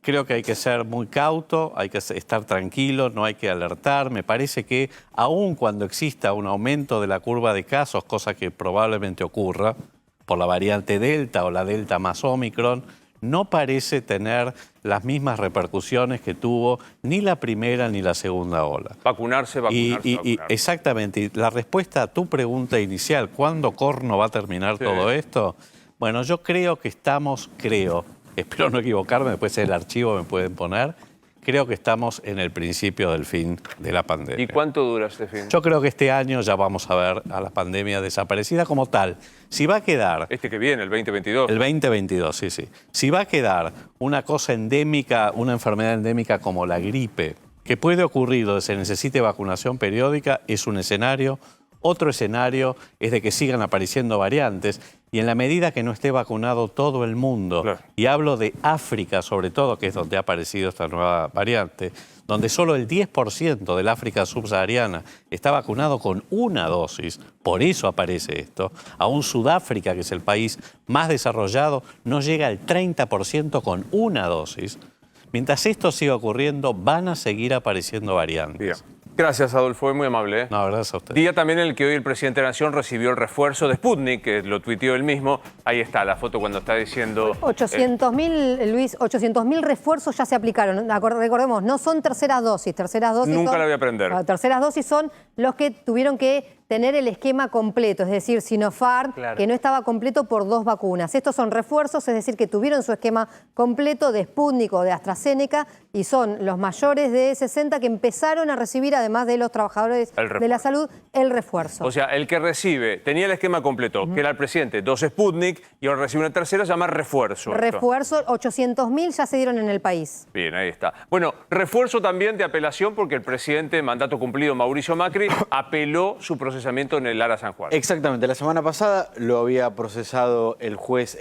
Speaker 11: creo que hay que ser muy cauto, hay que estar tranquilo, no hay que alertar. Me parece que aun cuando exista un aumento de la curva de casos, cosa que probablemente ocurra por la variante Delta o la Delta más Omicron, no parece tener las mismas repercusiones que tuvo ni la primera ni la segunda ola.
Speaker 1: Vacunarse.
Speaker 11: Exactamente. Y la respuesta a tu pregunta inicial, ¿cuándo corno va a terminar todo esto? Bueno, yo creo que espero no equivocarme, después en el archivo me pueden poner, creo que estamos en el principio del fin de la pandemia.
Speaker 1: ¿Y cuánto dura este fin?
Speaker 11: Yo creo que este año ya vamos a ver a la pandemia desaparecida como tal. Si va a quedar...
Speaker 1: Este que viene, el 2022.
Speaker 11: El 2022, sí. Si va a quedar una cosa endémica, una enfermedad endémica como la gripe, que puede ocurrir donde se necesite vacunación periódica, es un escenario. Otro escenario es de que sigan apareciendo variantes y en la medida que no esté vacunado todo el mundo, y hablo de África sobre todo, que es donde ha aparecido esta nueva variante, donde solo el 10% del África subsahariana está vacunado con una dosis, por eso aparece esto. Aún Sudáfrica, que es el país más desarrollado, no llega al 30% con una dosis. Mientras esto siga ocurriendo, van a seguir apareciendo variantes.
Speaker 1: Bien. Gracias, Adolfo, es muy amable.
Speaker 11: No, gracias a usted.
Speaker 1: Día también en el que hoy el presidente de la Nación recibió el refuerzo de Sputnik, que lo tuiteó él mismo. Ahí está la foto cuando está diciendo...
Speaker 3: 800.000, Luis, 800.000 refuerzos ya se aplicaron. Recordemos, no son terceras dosis.
Speaker 1: Nunca la voy a aprender.
Speaker 3: Terceras dosis son los que tuvieron que tener el esquema completo, es decir, Sinopharm, que no estaba completo por 2 vacunas. Estos son refuerzos, es decir, que tuvieron su esquema completo de Sputnik o de AstraZeneca y son los mayores de 60 que empezaron a recibir, además de los trabajadores de la salud, el refuerzo.
Speaker 1: O sea, el que recibe, tenía el esquema completo, que era el presidente, 2 Sputnik, y ahora recibe una tercera, se llama refuerzo.
Speaker 3: Refuerzo, 800.000 ya se dieron en el país.
Speaker 1: Bien, ahí está. Bueno, refuerzo también de apelación porque el presidente, mandato cumplido, Mauricio Macri, apeló su procesamiento en el Lara San Juan.
Speaker 4: Exactamente, la semana pasada lo había procesado el juez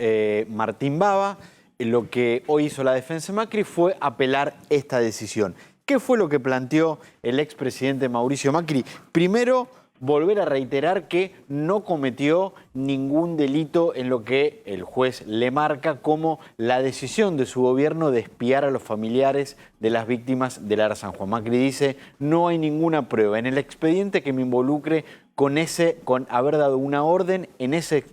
Speaker 4: Martín Bava. Lo que hoy hizo la defensa de Macri fue apelar esta decisión. ¿Qué fue lo que planteó el expresidente Mauricio Macri? Primero, volver a reiterar que no cometió ningún delito en lo que el juez le marca como la decisión de su gobierno de espiar a los familiares de las víctimas del Lara San Juan. Macri dice, no hay ninguna prueba en el expediente que me involucre con haber dado una orden en ese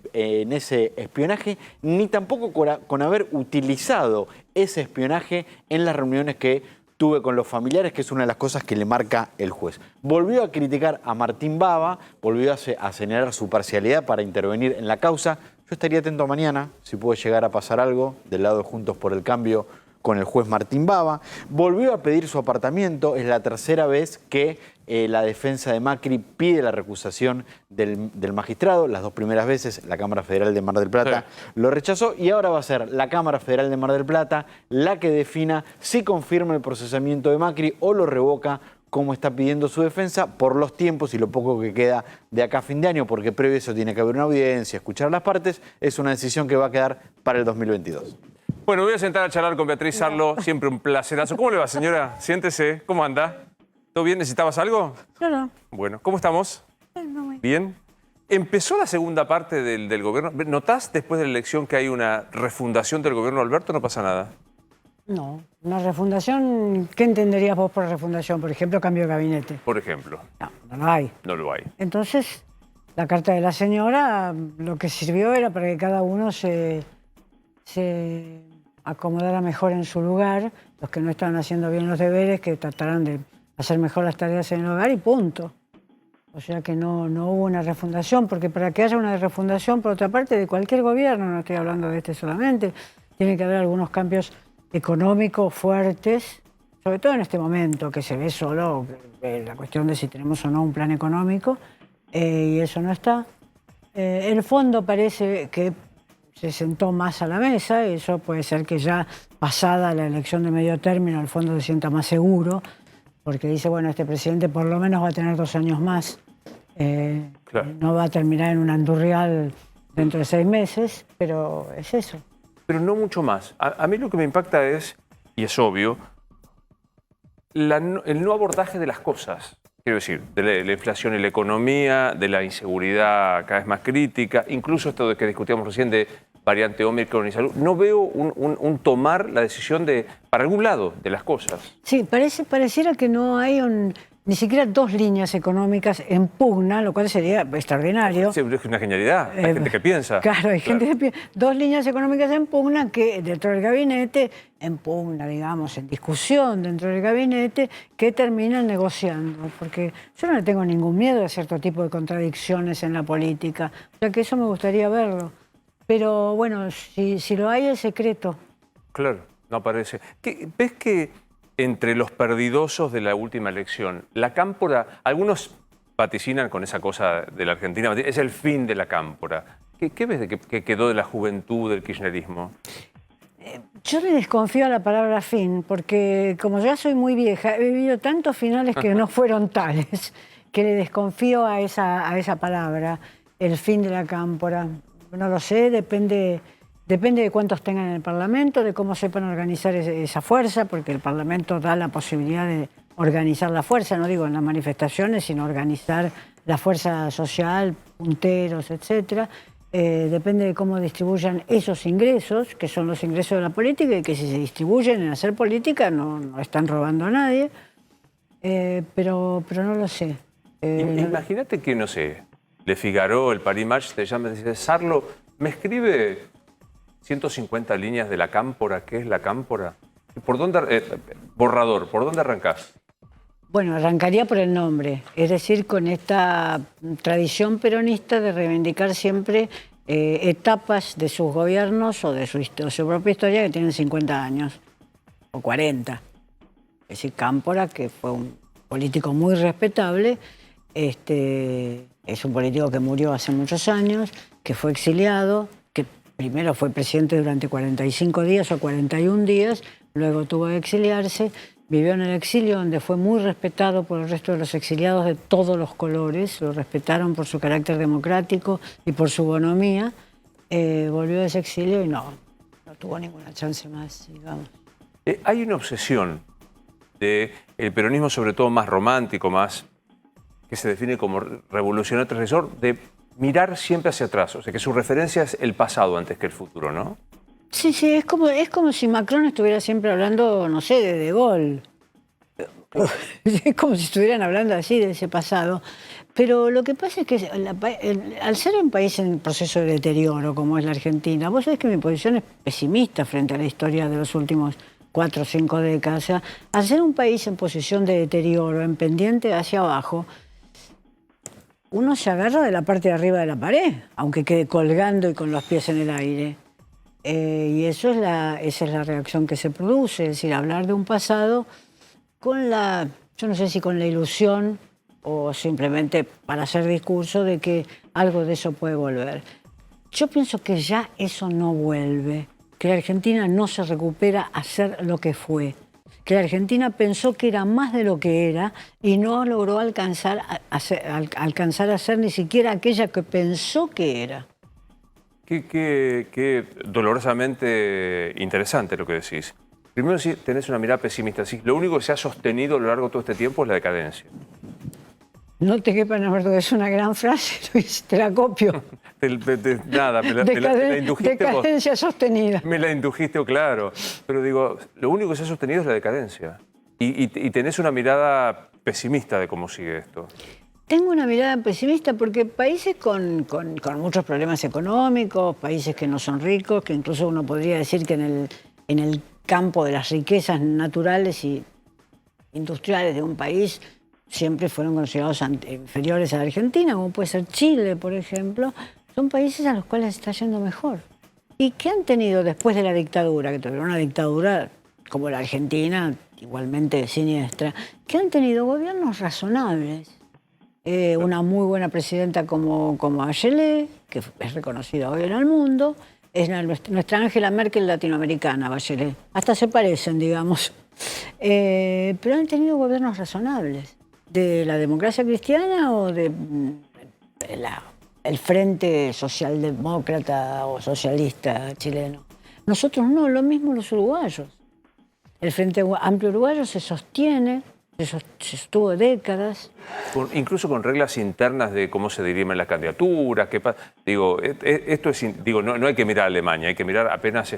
Speaker 4: espionaje, ni tampoco con haber utilizado ese espionaje en las reuniones que tuve con los familiares, que es una de las cosas que le marca el juez. Volvió a criticar a Martín Bava, volvió a señalar su parcialidad para intervenir en la causa. Yo estaría atento mañana, si puede llegar a pasar algo, del lado de Juntos por el Cambio con el juez Martín Bava. Volvió a pedir su apartamiento, es la tercera vez que la defensa de Macri pide la recusación del magistrado. Las 2 primeras veces la Cámara Federal de Mar del Plata lo rechazó y ahora va a ser la Cámara Federal de Mar del Plata la que defina si confirma el procesamiento de Macri o lo revoca, como está pidiendo su defensa, por los tiempos y lo poco que queda de acá a fin de año, porque previo a eso tiene que haber una audiencia, escuchar las partes. Es una decisión que va a quedar para el 2022.
Speaker 1: Bueno, voy a sentar a charlar con Beatriz Sarlo, siempre un placerazo. ¿Cómo le va, señora? Siéntese. ¿Cómo anda? ¿Todo bien? ¿Necesitabas algo?
Speaker 12: No.
Speaker 1: Bueno, ¿cómo estamos? ¿Bien? ¿Empezó la segunda parte del gobierno? ¿Notás después de la elección que hay una refundación del gobierno, Alberto? ¿No pasa nada?
Speaker 12: No, una refundación, ¿qué entenderías vos por refundación? Por ejemplo, cambio de gabinete.
Speaker 1: Por ejemplo.
Speaker 12: No lo hay.
Speaker 1: No lo hay.
Speaker 12: Entonces, la carta de la señora lo que sirvió era para que cada uno se acomodara mejor en su lugar, los que no estaban haciendo bien los deberes, que trataran de hacer mejor las tareas en el hogar y punto. O sea que no hubo una refundación, porque para que haya una refundación, por otra parte, de cualquier gobierno, no estoy hablando de este solamente, tiene que haber algunos cambios económicos fuertes, sobre todo en este momento, que se ve solo la cuestión de si tenemos o no un plan económico, y eso no está. El fondo parece que se sentó más a la mesa, y eso puede ser que ya pasada la elección de medio término el fondo se sienta más seguro, porque dice, bueno, este presidente por lo menos va a tener 2 años más, no va a terminar en un andurrial dentro de 6 meses, pero es eso.
Speaker 1: Pero no mucho más. A mí lo que me impacta es, y es obvio, el no abordaje de las cosas. Quiero decir, de la inflación y la economía, de la inseguridad cada vez más crítica, incluso esto de que discutíamos recién de variante Omicron y salud. No veo un tomar la decisión para algún lado de las cosas.
Speaker 12: Sí, pareciera que no hay ni siquiera 2 líneas económicas en pugna, lo cual sería extraordinario.
Speaker 1: Sí, es una genialidad. Hay gente que piensa.
Speaker 12: Claro, hay gente que piensa. 2 líneas económicas en pugna que dentro del gabinete, en pugna, digamos, en discusión dentro del gabinete, que terminan negociando. Porque yo no le tengo ningún miedo a cierto tipo de contradicciones en la política. O sea que eso me gustaría verlo. Pero bueno, si lo hay es secreto.
Speaker 1: Claro, no aparece. ¿Ves que entre los perdidosos de la última elección, la cámpora, algunos vaticinan con esa cosa de la Argentina, es el fin de la cámpora? ¿Qué ves de que quedó de la juventud del kirchnerismo?
Speaker 12: Yo le desconfío a la palabra fin, porque como ya soy muy vieja, he vivido tantos finales que no fueron tales, que le desconfío a esa palabra, el fin de la cámpora. No lo sé, depende de cuántos tengan en el Parlamento, de cómo sepan organizar esa fuerza, porque el Parlamento da la posibilidad de organizar la fuerza, no digo en las manifestaciones, sino organizar la fuerza social, punteros, etc. Depende de cómo distribuyan esos ingresos, que son los ingresos de la política, y que si se distribuyen en hacer política no están robando a nadie, pero no lo sé.
Speaker 1: Imagínate que, no sé, Le Figaro, el Paris Match, te llama y dice, Sarlo, ¿me escribe 150 líneas de la cámpora? ¿Qué es la cámpora? ¿Por dónde, borrador, ¿por dónde arrancás?
Speaker 12: Bueno, arrancaría por el nombre, es decir, con esta tradición peronista de reivindicar siempre etapas de sus gobiernos o de su propia historia que tienen 50 años o 40. Es decir, Cámpora, que fue un político muy respetable, es un político que murió hace muchos años, que fue exiliado, que primero fue presidente durante 45 días o 41 días, luego tuvo que exiliarse. Vivió en el exilio, donde fue muy respetado por el resto de los exiliados de todos los colores. Lo respetaron por su carácter democrático y por su bonomía. Volvió de ese exilio y no tuvo ninguna chance más, digamos.
Speaker 1: Hay una obsesión del peronismo, sobre todo más romántico, más que se define como revolucionario transgresor, de mirar siempre hacia atrás. O sea, que su referencia es el pasado antes que el futuro, ¿no?
Speaker 12: Sí, es como si Macron estuviera siempre hablando, no sé, de Gaulle. Es como si estuvieran hablando así de ese pasado. Pero lo que pasa es que al ser un país en proceso de deterioro, como es la Argentina, vos sabés que mi posición es pesimista frente a la historia de los últimos 4 o 5 décadas. O sea, al ser un país en posición de deterioro, en pendiente hacia abajo, uno se agarra de la parte de arriba de la pared, aunque quede colgando y con los pies en el aire. Y esa es la reacción que se produce, es decir, hablar de un pasado con yo no sé si con la ilusión o simplemente para hacer discurso de que algo de eso puede volver. Yo pienso que ya eso no vuelve, que la Argentina no se recupera a ser lo que fue, que la Argentina pensó que era más de lo que era y no logró alcanzar a ser ni siquiera aquella que pensó que era.
Speaker 1: Qué dolorosamente interesante lo que decís. Primero, si tenés una mirada pesimista, sí, lo único que se ha sostenido a lo largo de todo este tiempo es la decadencia.
Speaker 12: No te quepa en verdad, es una gran frase, Luis, te la copio.
Speaker 1: Nada, me la indujiste vos.
Speaker 12: Decadencia sostenida.
Speaker 1: Me la indujiste, claro. Pero digo, lo único que se ha sostenido es la decadencia. Y tenés una mirada pesimista de cómo sigue esto.
Speaker 12: Tengo una mirada pesimista porque países con muchos problemas económicos, países que no son ricos, que incluso uno podría decir que en el campo de las riquezas naturales y industriales de un país siempre fueron considerados inferiores a la Argentina, como puede ser Chile, por ejemplo, son países a los cuales está yendo mejor. Y que han tenido después de la dictadura, que tuvieron una dictadura como la Argentina, igualmente siniestra, que han tenido gobiernos razonables. Una muy buena presidenta como Bachelet, que es reconocida hoy en el mundo, es nuestra Angela Merkel latinoamericana, Bachelet. Hasta se parecen, digamos. Pero han tenido gobiernos razonables. De la democracia cristiana o del Frente Socialdemócrata o Socialista chileno. Nosotros no, lo mismo los uruguayos. El Frente Amplio Uruguayo se sostiene, se sostuvo décadas.
Speaker 1: Incluso con reglas internas de cómo se dirimen las candidaturas. Digo, esto no hay que mirar a Alemania, hay que mirar apenas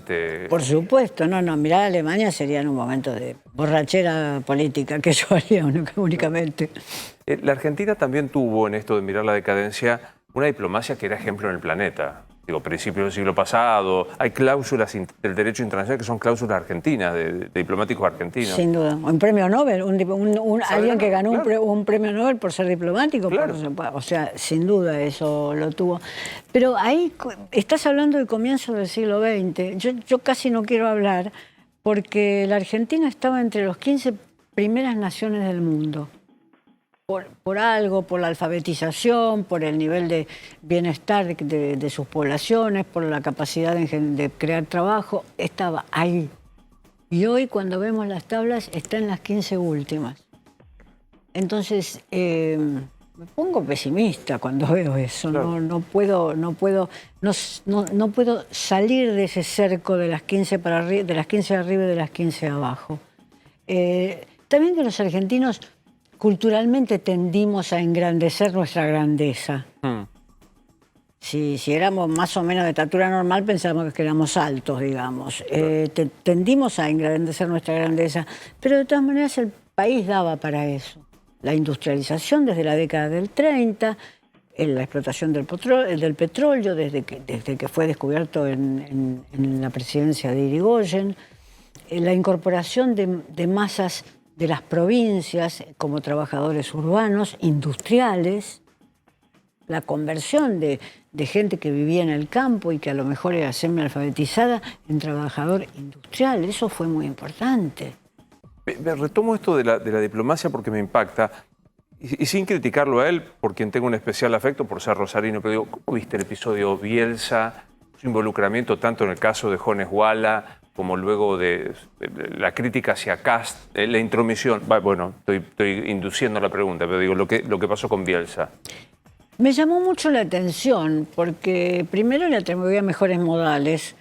Speaker 12: Por supuesto, mirar a Alemania sería en un momento de borrachera política que yo haría únicamente.
Speaker 1: La Argentina también tuvo en esto de mirar la decadencia una diplomacia que era ejemplo en el planeta. Digo, principios del siglo pasado, hay cláusulas del derecho internacional que son cláusulas argentinas, de diplomáticos argentinos.
Speaker 12: Sin duda. Un premio Nobel, alguien que ganó un premio Nobel por ser diplomático, claro. O sea, sin duda eso lo tuvo. Pero ahí estás hablando del comienzo del siglo XX. Yo casi no quiero hablar porque la Argentina estaba entre los 15 primeras naciones del mundo. Por algo, por la alfabetización, por el nivel de bienestar de sus poblaciones, por la capacidad de crear trabajo, estaba ahí. Y hoy cuando vemos las tablas está en las 15 últimas. Entonces me pongo pesimista cuando veo eso. Claro. No puedo salir de ese cerco de las 15 para arriba, de las 15 arriba y de las 15 abajo. También que los argentinos culturalmente tendimos a engrandecer nuestra grandeza. Si éramos más o menos de estatura normal, pensábamos que éramos altos, digamos. Tendimos a engrandecer nuestra grandeza, pero de todas maneras el país daba para eso. La industrialización desde la década del 30, la explotación del petróleo desde que fue descubierto en la presidencia de Irigoyen, la incorporación de masas de las provincias como trabajadores urbanos, industriales, la conversión de gente que vivía en el campo y que a lo mejor era semialfabetizada en trabajador industrial. Eso fue muy importante.
Speaker 1: Me retomo esto de la diplomacia porque me impacta, y sin criticarlo a él, por quien tengo un especial afecto por ser rosarino, pero digo, ¿cómo viste el episodio Bielsa, su involucramiento tanto en el caso de Jones Walla, como luego de la crítica hacia Kast, la intromisión? Bueno, estoy induciendo la pregunta, pero digo, lo que pasó con Bielsa.
Speaker 12: Me llamó mucho la atención porque primero le atribuía mejores modales.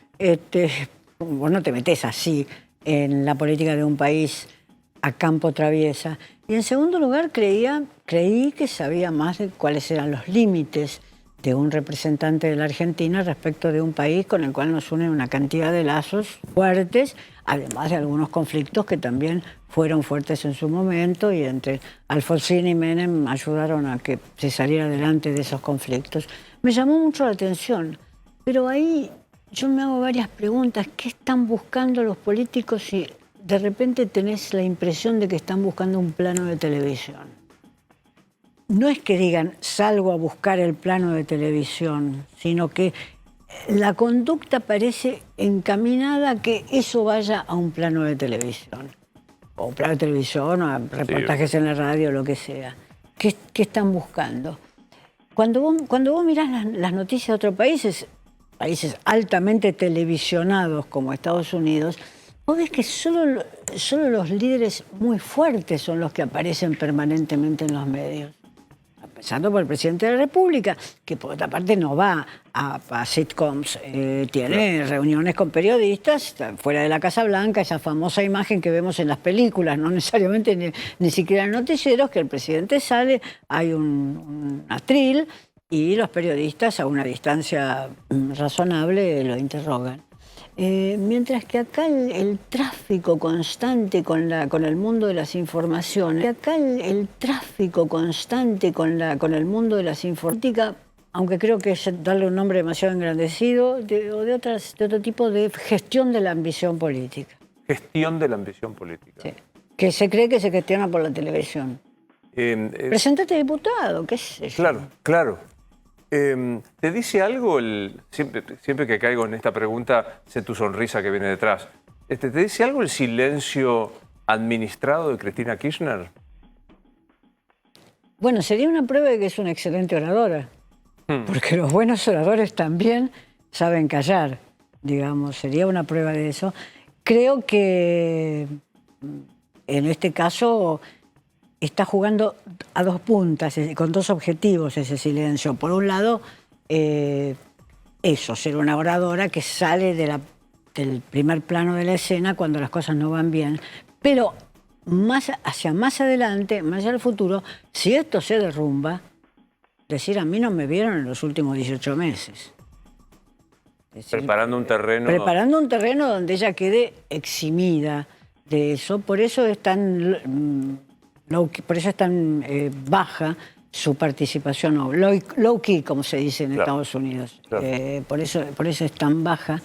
Speaker 12: Vos no te metés así en la política de un país a campo traviesa. Y en segundo lugar creí que sabía más de cuáles eran los límites de un representante de la Argentina respecto de un país con el cual nos une una cantidad de lazos fuertes, además de algunos conflictos que también fueron fuertes en su momento y entre Alfonsín y Menem ayudaron a que se saliera adelante de esos conflictos. Me llamó mucho la atención, pero ahí yo me hago varias preguntas. ¿Qué están buscando los políticos si de repente tenés la impresión de que están buscando un plano de televisión? No es que digan, salgo a buscar el plano de televisión, sino que la conducta parece encaminada a que eso vaya a un plano de televisión. O un plano de televisión, o a reportajes en la radio, lo que sea. ¿Qué están buscando? Cuando vos mirás las noticias de otros países altamente televisionados como Estados Unidos, vos ves que solo los líderes muy fuertes son los que aparecen permanentemente en los medios. Empezando por el presidente de la República, que por otra parte no va a sitcoms, tiene reuniones con periodistas fuera de la Casa Blanca, esa famosa imagen que vemos en las películas, no necesariamente ni siquiera en noticieros, que el presidente sale, hay un atril y los periodistas a una distancia razonable lo interrogan. Mientras que acá el tráfico constante con el mundo de las informaciones, aunque creo que es darle un nombre demasiado engrandecido, de otro tipo de gestión de la ambición política.
Speaker 1: Gestión de la ambición política.
Speaker 12: Sí. Que se cree que se gestiona por la televisión. Preséntate diputado, qué es eso.
Speaker 1: Claro. ¿Te dice algo siempre que caigo en esta pregunta, sé tu sonrisa que viene detrás? ¿Te dice algo el silencio administrado de Cristina Kirchner?
Speaker 12: Bueno, sería una prueba de que es una excelente oradora. Porque los buenos oradores también saben callar, digamos. Sería una prueba de eso. Creo que en este caso está jugando a dos puntas, con dos objetivos ese silencio. Por un lado, ser una oradora que sale del primer plano de la escena cuando las cosas no van bien. Pero hacia más adelante, más allá del futuro, si esto se derrumba, decir, a mí no me vieron en los últimos 18 meses. Decir,
Speaker 1: preparando un terreno.
Speaker 12: Preparando un terreno donde ella quede eximida de eso. Por eso es tan baja su participación, o low key, como se dice en Estados Unidos. Por eso es tan baja.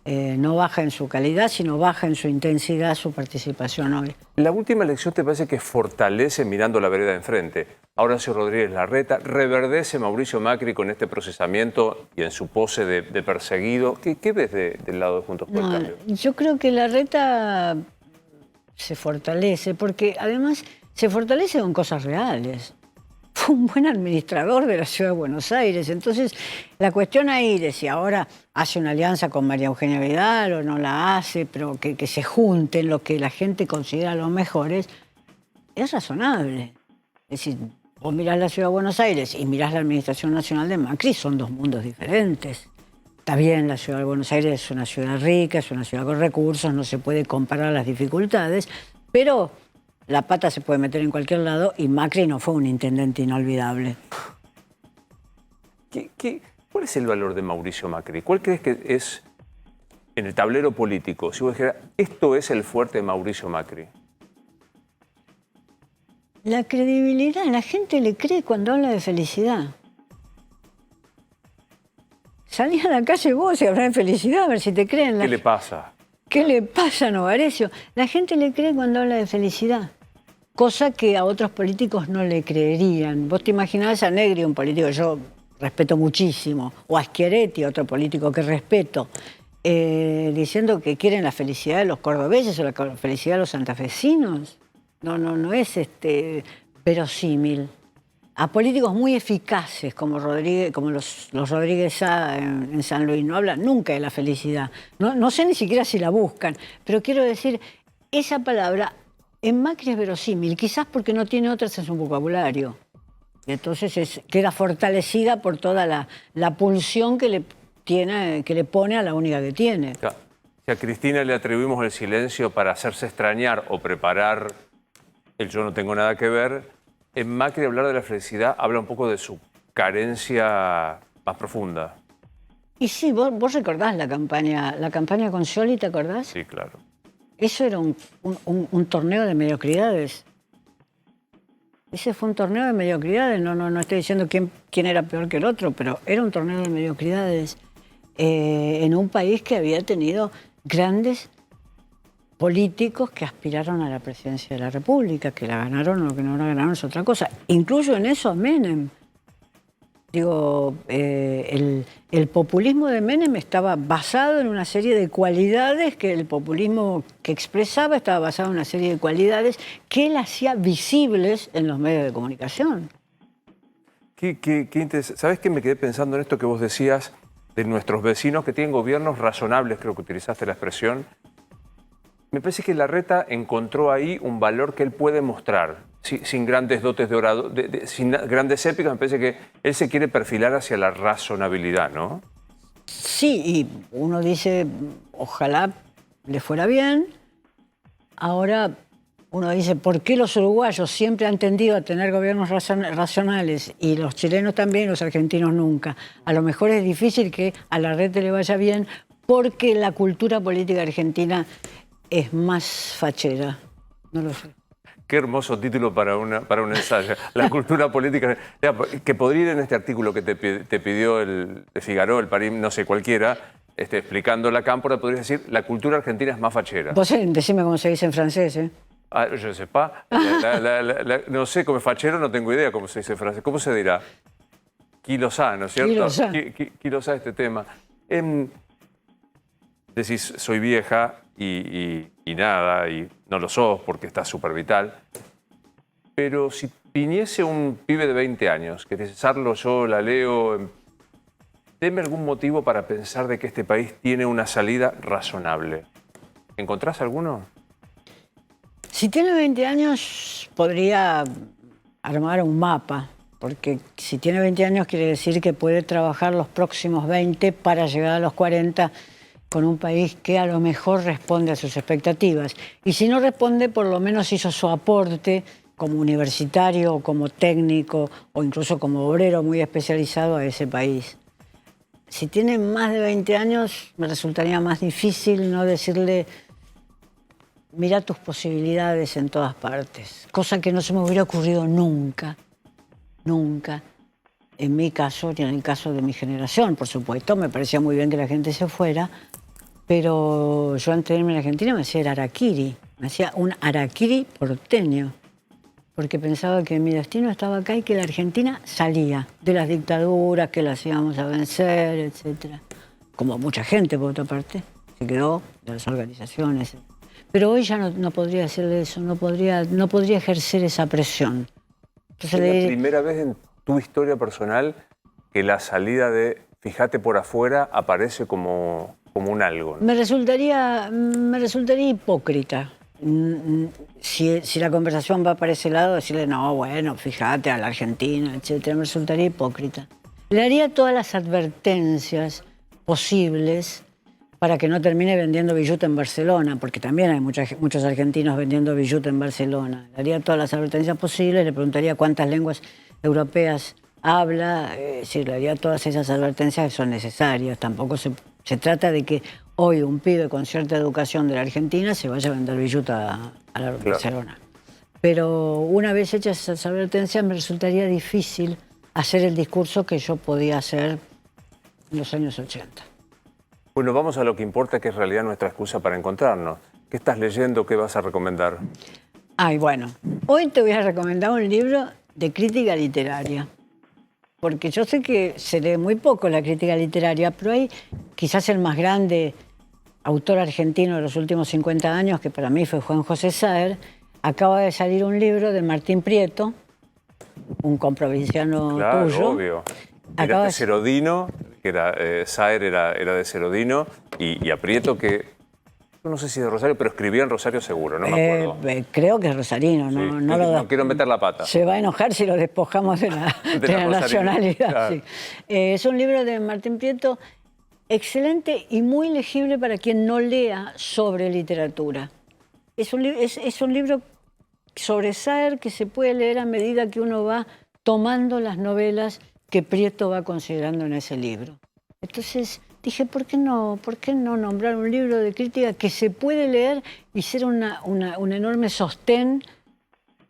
Speaker 12: No baja en su calidad, sino baja en su intensidad su participación hoy.
Speaker 1: ¿La última elección te parece que fortalece mirando la vereda de enfrente? Ahora Horacio Rodríguez Larreta, ¿reverdece Mauricio Macri con este procesamiento y en su pose de perseguido? ¿Qué ves del lado de Juntos por el Cambio?
Speaker 12: Yo creo que Larreta se fortalece, porque además se fortalece con cosas reales. Fue un buen administrador de la Ciudad de Buenos Aires. Entonces, la cuestión ahí de si ahora hace una alianza con María Eugenia Vidal o no la hace, pero que se junten lo que la gente considera los mejores, es razonable. Es decir, vos mirás la Ciudad de Buenos Aires y mirás la Administración Nacional de Macri, son dos mundos diferentes. Está bien, la Ciudad de Buenos Aires es una ciudad rica, es una ciudad con recursos, no se puede comparar las dificultades, pero la pata se puede meter en cualquier lado y Macri no fue un intendente inolvidable.
Speaker 1: ¿Cuál es el valor de Mauricio Macri? ¿Cuál crees que es en el tablero político? Si vos dijeras, esto es el fuerte de Mauricio Macri.
Speaker 12: La credibilidad, la gente le cree cuando habla de felicidad. Salí a la calle vos y hablá de felicidad, a ver si te creen.
Speaker 1: ¿Qué le pasa?
Speaker 12: ¿Qué le pasa a Novarecio? La gente le cree cuando habla de felicidad, cosa que a otros políticos no le creerían. Vos te imaginás a Negri, un político que yo respeto muchísimo, o a Schiaretti, otro político que respeto, diciendo que quieren la felicidad de los cordobeses o la felicidad de los santafesinos. No es verosímil. A políticos muy eficaces como Rodríguez, como los Rodríguez Sá en San Luis, no hablan nunca de la felicidad. No sé ni siquiera si la buscan, pero quiero decir, esa palabra en Macri es verosímil, quizás porque no tiene otras en su vocabulario. Y entonces queda fortalecida por toda la pulsión que le pone a la única que tiene.
Speaker 1: Claro. Si a Cristina le atribuimos el silencio para hacerse extrañar o preparar el yo no tengo nada que ver, en Macri hablar de la felicidad habla un poco de su carencia más profunda.
Speaker 12: Y sí, vos recordás la campaña con Scioli, ¿te acordás?
Speaker 1: Sí, claro.
Speaker 12: Eso era un torneo de mediocridades. Ese fue un torneo de mediocridades. No estoy diciendo quién era peor que el otro, pero era un torneo de mediocridades en un país que había tenido grandes políticos que aspiraron a la presidencia de la República, que la ganaron o lo que no la ganaron es otra cosa. Incluyo en eso a Menem. Digo, el populismo de Menem estaba basado en una serie de cualidades que el populismo que expresaba estaba basado en una serie de cualidades que él hacía visibles en los medios de comunicación.
Speaker 1: Qué interesante. ¿Sabés qué me quedé pensando en esto que vos decías de nuestros vecinos que tienen gobiernos razonables, creo que utilizaste la expresión? Me parece que Larreta encontró ahí un valor que él puede mostrar, sin grandes dotes de orador, sin grandes épicas. Me parece que él se quiere perfilar hacia la razonabilidad, ¿no?
Speaker 12: Sí, y uno dice, ojalá le fuera bien. Ahora uno dice, ¿por qué los uruguayos siempre han tendido a tener gobiernos racionales y los chilenos también y los argentinos nunca? A lo mejor es difícil que a Larreta le vaya bien porque la cultura política argentina es más fachera, no lo sé.
Speaker 1: Qué hermoso título para un ensayo. La cultura política, que podría ir en este artículo que te pidió el Figaro, el Paris, no sé, cualquiera, explicando la cámpora, podrías decir, la cultura argentina es más fachera.
Speaker 12: Vos decime cómo se dice en francés, ¿eh?
Speaker 1: Ah, je ne sais pas. No sé, como fachero no tengo idea cómo se dice en francés. ¿Cómo se dirá? Qui lo sa, ¿no es cierto? Qui lo sa este tema. Decís, soy vieja y nada, y no lo sos porque estás súper vital. Pero si viniese un pibe de 20 años, que dice, Sarlo, yo la leo, deme algún motivo para pensar de que este país tiene una salida razonable. ¿Encontrás alguno?
Speaker 12: Si tiene 20 años, podría armar un mapa, porque si tiene 20 años quiere decir que puede trabajar los próximos 20 para llegar a los 40 con un país que a lo mejor responde a sus expectativas. Y si no responde, por lo menos hizo su aporte como universitario, como técnico o incluso como obrero muy especializado a ese país. Si tiene más de 20 años, me resultaría más difícil no decirle, mira tus posibilidades en todas partes, cosa que no se me hubiera ocurrido nunca, nunca, en mi caso ni en el caso de mi generación, por supuesto. Me parecía muy bien que la gente se fuera, pero yo antes de irme a la Argentina me hacía el harakiri, me hacía un harakiri porteño, porque pensaba que mi destino estaba acá y que la Argentina salía de las dictaduras, que las íbamos a vencer, etc. Como mucha gente, por otra parte, se quedó de las organizaciones. Pero hoy ya no podría decirle eso, no podría ejercer esa presión. Entonces,
Speaker 1: ¿es la primera vez en tu historia personal que la salida de fíjate por afuera aparece como un algo, ¿no?
Speaker 12: Me resultaría hipócrita. Si la conversación va para ese lado, decirle, no, bueno, fíjate a la Argentina, etcétera, me resultaría hipócrita. Le haría todas las advertencias posibles para que no termine vendiendo billuta en Barcelona, porque también hay muchos argentinos vendiendo billuta en Barcelona. Le haría todas las advertencias posibles, le preguntaría cuántas lenguas europeas habla, le haría todas esas advertencias que son necesarias. Tampoco se trata de que hoy un pibe con cierta educación de la Argentina se vaya a vender billuta a la Barcelona. Pero una vez hechas esas advertencias me resultaría difícil hacer el discurso que yo podía hacer en los años 80.
Speaker 1: Bueno, vamos a lo que importa, que es en realidad nuestra excusa para encontrarnos. ¿Qué estás leyendo? ¿Qué vas a recomendar?
Speaker 12: Ay, bueno, hoy te voy a recomendar un libro de crítica literaria. Porque yo sé que se lee muy poco la crítica literaria, pero hay quizás el más grande autor argentino de los últimos 50 años, que para mí fue Juan José Saer. Acaba de salir un libro de Martín Prieto, un comprovinciano
Speaker 1: Claro,
Speaker 12: tuyo.
Speaker 1: obvio. Era de Cerodino, que era, Saer era de Cerodino, y Aprieto, que no sé si de Rosario, pero escribía en Rosario seguro, no me acuerdo.
Speaker 12: Creo que es rosarino,
Speaker 1: Sí,
Speaker 12: no
Speaker 1: quiero meter la pata.
Speaker 12: Se va a enojar si lo despojamos de la nacionalidad.
Speaker 1: Claro.
Speaker 12: Sí. Es un libro de Martín Prieto excelente y muy legible para quien no lea sobre literatura. Es un libro sobre Saer que se puede leer a medida que uno va tomando las novelas que Prieto va considerando en ese libro. Entonces dije, ¿por qué no nombrar un libro de crítica que se puede leer y ser un enorme sostén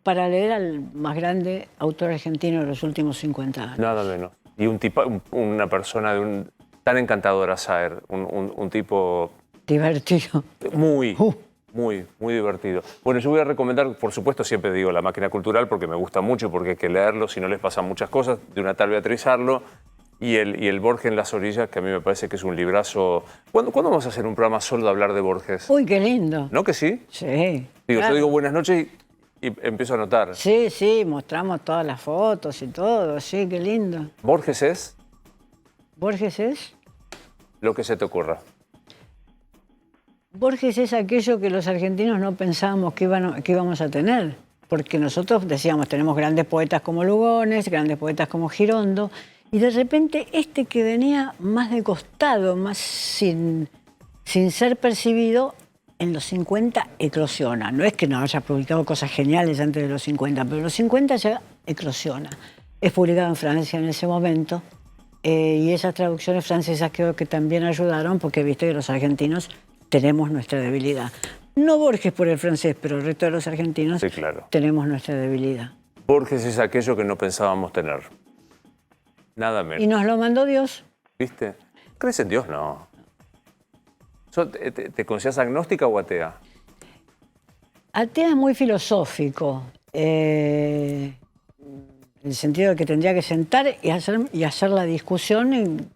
Speaker 12: para leer al más grande autor argentino de los últimos 50 años?
Speaker 1: Nada menos. Y una persona tan encantadora, Saer, un tipo...
Speaker 12: Divertido.
Speaker 1: Muy divertido. Bueno, yo voy a recomendar, por supuesto, siempre digo La Máquina Cultural porque me gusta mucho, porque hay que leerlo, si no les pasan muchas cosas, de una tal Beatriz Arlo, y el Borges en las orillas, que a mí me parece que es un librazo. ¿Cuándo vamos a hacer un programa solo de hablar de Borges?
Speaker 12: Uy, qué lindo.
Speaker 1: ¿No que sí?
Speaker 12: Sí.
Speaker 1: Digo,
Speaker 12: claro.
Speaker 1: Yo digo buenas noches y empiezo a anotar.
Speaker 12: Sí, mostramos todas las fotos y todo, sí, qué lindo.
Speaker 1: ¿Borges es?
Speaker 12: ¿Borges es?
Speaker 1: Lo que se te ocurra.
Speaker 12: Borges es aquello que los argentinos no pensábamos que íbamos a tener, porque nosotros decíamos, tenemos grandes poetas como Lugones, grandes poetas como Girondo, y de repente este que venía más de costado, más sin ser percibido, en los 50 eclosiona. No es que no haya publicado cosas geniales antes de los 50, pero en los 50 ya eclosiona. Es publicado en Francia en ese momento, y esas traducciones francesas creo que también ayudaron, porque viste que los argentinos tenemos nuestra debilidad. No Borges por el francés, pero el resto de los argentinos
Speaker 1: Sí, claro.
Speaker 12: tenemos nuestra debilidad.
Speaker 1: Borges es aquello que no pensábamos tener. Nada menos.
Speaker 12: Y nos lo mandó Dios.
Speaker 1: ¿Viste? ¿Crees en Dios? No. ¿Te consideras agnóstica o atea?
Speaker 12: Atea es muy filosófico, en el sentido de que tendría que sentar y hacer la discusión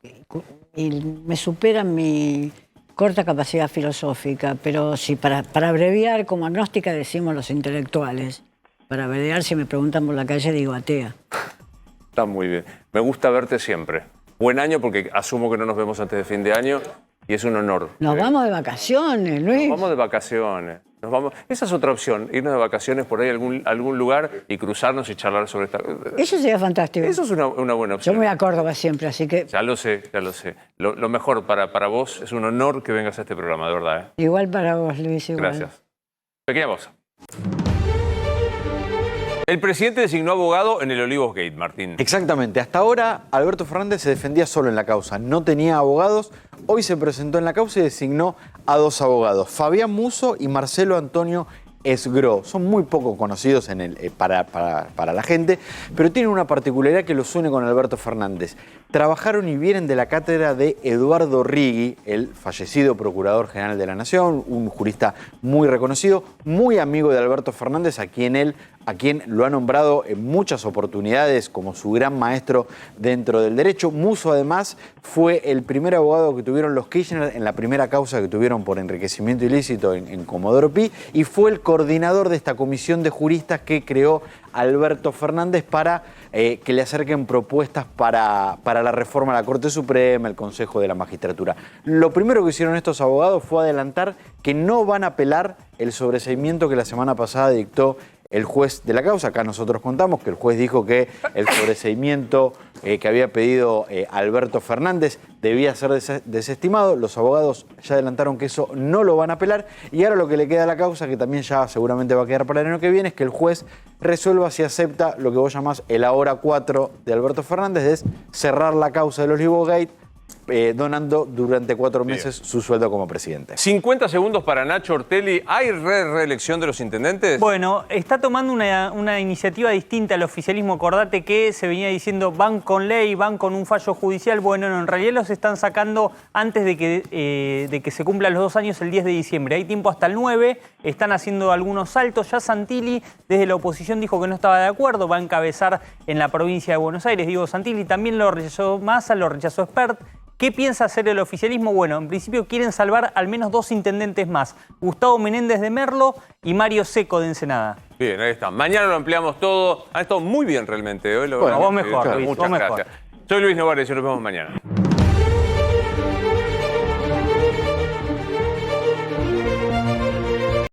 Speaker 12: y me supera mi corta capacidad filosófica, pero sí, para abreviar, como agnóstica decimos los intelectuales. Para abreviar, si me preguntan por la calle, digo atea.
Speaker 1: Está muy bien. Me gusta verte siempre. Buen año, porque asumo que no nos vemos antes de fin de año y es un honor.
Speaker 12: Nos vamos de vacaciones, Luis.
Speaker 1: Nos vamos de vacaciones. Esa es otra opción, irnos de vacaciones por ahí a algún lugar y cruzarnos y charlar sobre esta...
Speaker 12: Eso sería fantástico.
Speaker 1: Eso es una buena
Speaker 12: Yo
Speaker 1: opción.
Speaker 12: me voy a Córdoba siempre, así que
Speaker 1: Ya lo sé. Lo mejor para vos, es un honor que vengas a este programa, de verdad. ¿eh?
Speaker 12: igual para vos, Luis. Igual.
Speaker 1: Gracias. Pequeña pausa. El presidente designó abogado en el Olivos Gate, Martín.
Speaker 4: Exactamente. Hasta ahora, Alberto Fernández se defendía solo en la causa. No tenía abogados. Hoy se presentó en la causa y designó a dos abogados, Fabián Musso y Marcelo Antonio Esgro. Son muy poco conocidos para la gente, pero tienen una particularidad que los une con Alberto Fernández. Trabajaron y vienen de la cátedra de Eduardo Righi, el fallecido Procurador General de la Nación, un jurista muy reconocido, muy amigo de Alberto Fernández, a quien lo ha nombrado en muchas oportunidades como su gran maestro dentro del derecho. Musso, además, fue el primer abogado que tuvieron los Kirchner en la primera causa que tuvieron por enriquecimiento ilícito en Comodoro Pi, y fue el coordinador de esta comisión de juristas que creó Alberto Fernández para que le acerquen propuestas para la reforma a la Corte Suprema, el Consejo de la Magistratura. Lo primero que hicieron estos abogados fue adelantar que no van a apelar el sobreseimiento que la semana pasada dictó el juez de la causa. Acá nosotros contamos que el juez dijo que el sobreseimiento que había pedido Alberto Fernández debía ser desestimado. Los abogados ya adelantaron que eso no lo van a apelar, y ahora lo que le queda a la causa, que también ya seguramente va a quedar para el año que viene, es que el juez resuelva si acepta lo que vos llamás el ahora 4 de Alberto Fernández, es cerrar la causa del Olivos Gate donando durante 4 meses su sueldo como presidente.
Speaker 1: 50 segundos para Nacho Ortelli. ¿Hay reelección de los intendentes?
Speaker 2: Bueno, está tomando una iniciativa distinta al oficialismo. Acordate que se venía diciendo van con ley, van con un fallo judicial. Bueno, no, en realidad los están sacando antes de que se cumplan los 2 años, el 10 de diciembre. Hay tiempo hasta el 9, están haciendo algunos saltos. Ya Santilli desde la oposición dijo que no estaba de acuerdo, va a encabezar en la provincia de Buenos Aires. Digo, Santilli también lo rechazó Massa, lo rechazó Espert. ¿Qué piensa hacer el oficialismo? Bueno, en principio quieren salvar al menos 2 intendentes más. Gustavo Menéndez de Merlo y Mario Seco de Ensenada.
Speaker 1: Bien, ahí está. Mañana lo ampliamos todo. Ha estado muy bien realmente. Hoy
Speaker 2: bueno, vos mejor, Luis,
Speaker 1: muchas
Speaker 2: vos
Speaker 1: gracias.
Speaker 2: mejor.
Speaker 1: Soy Luis Novarecio, nos vemos mañana.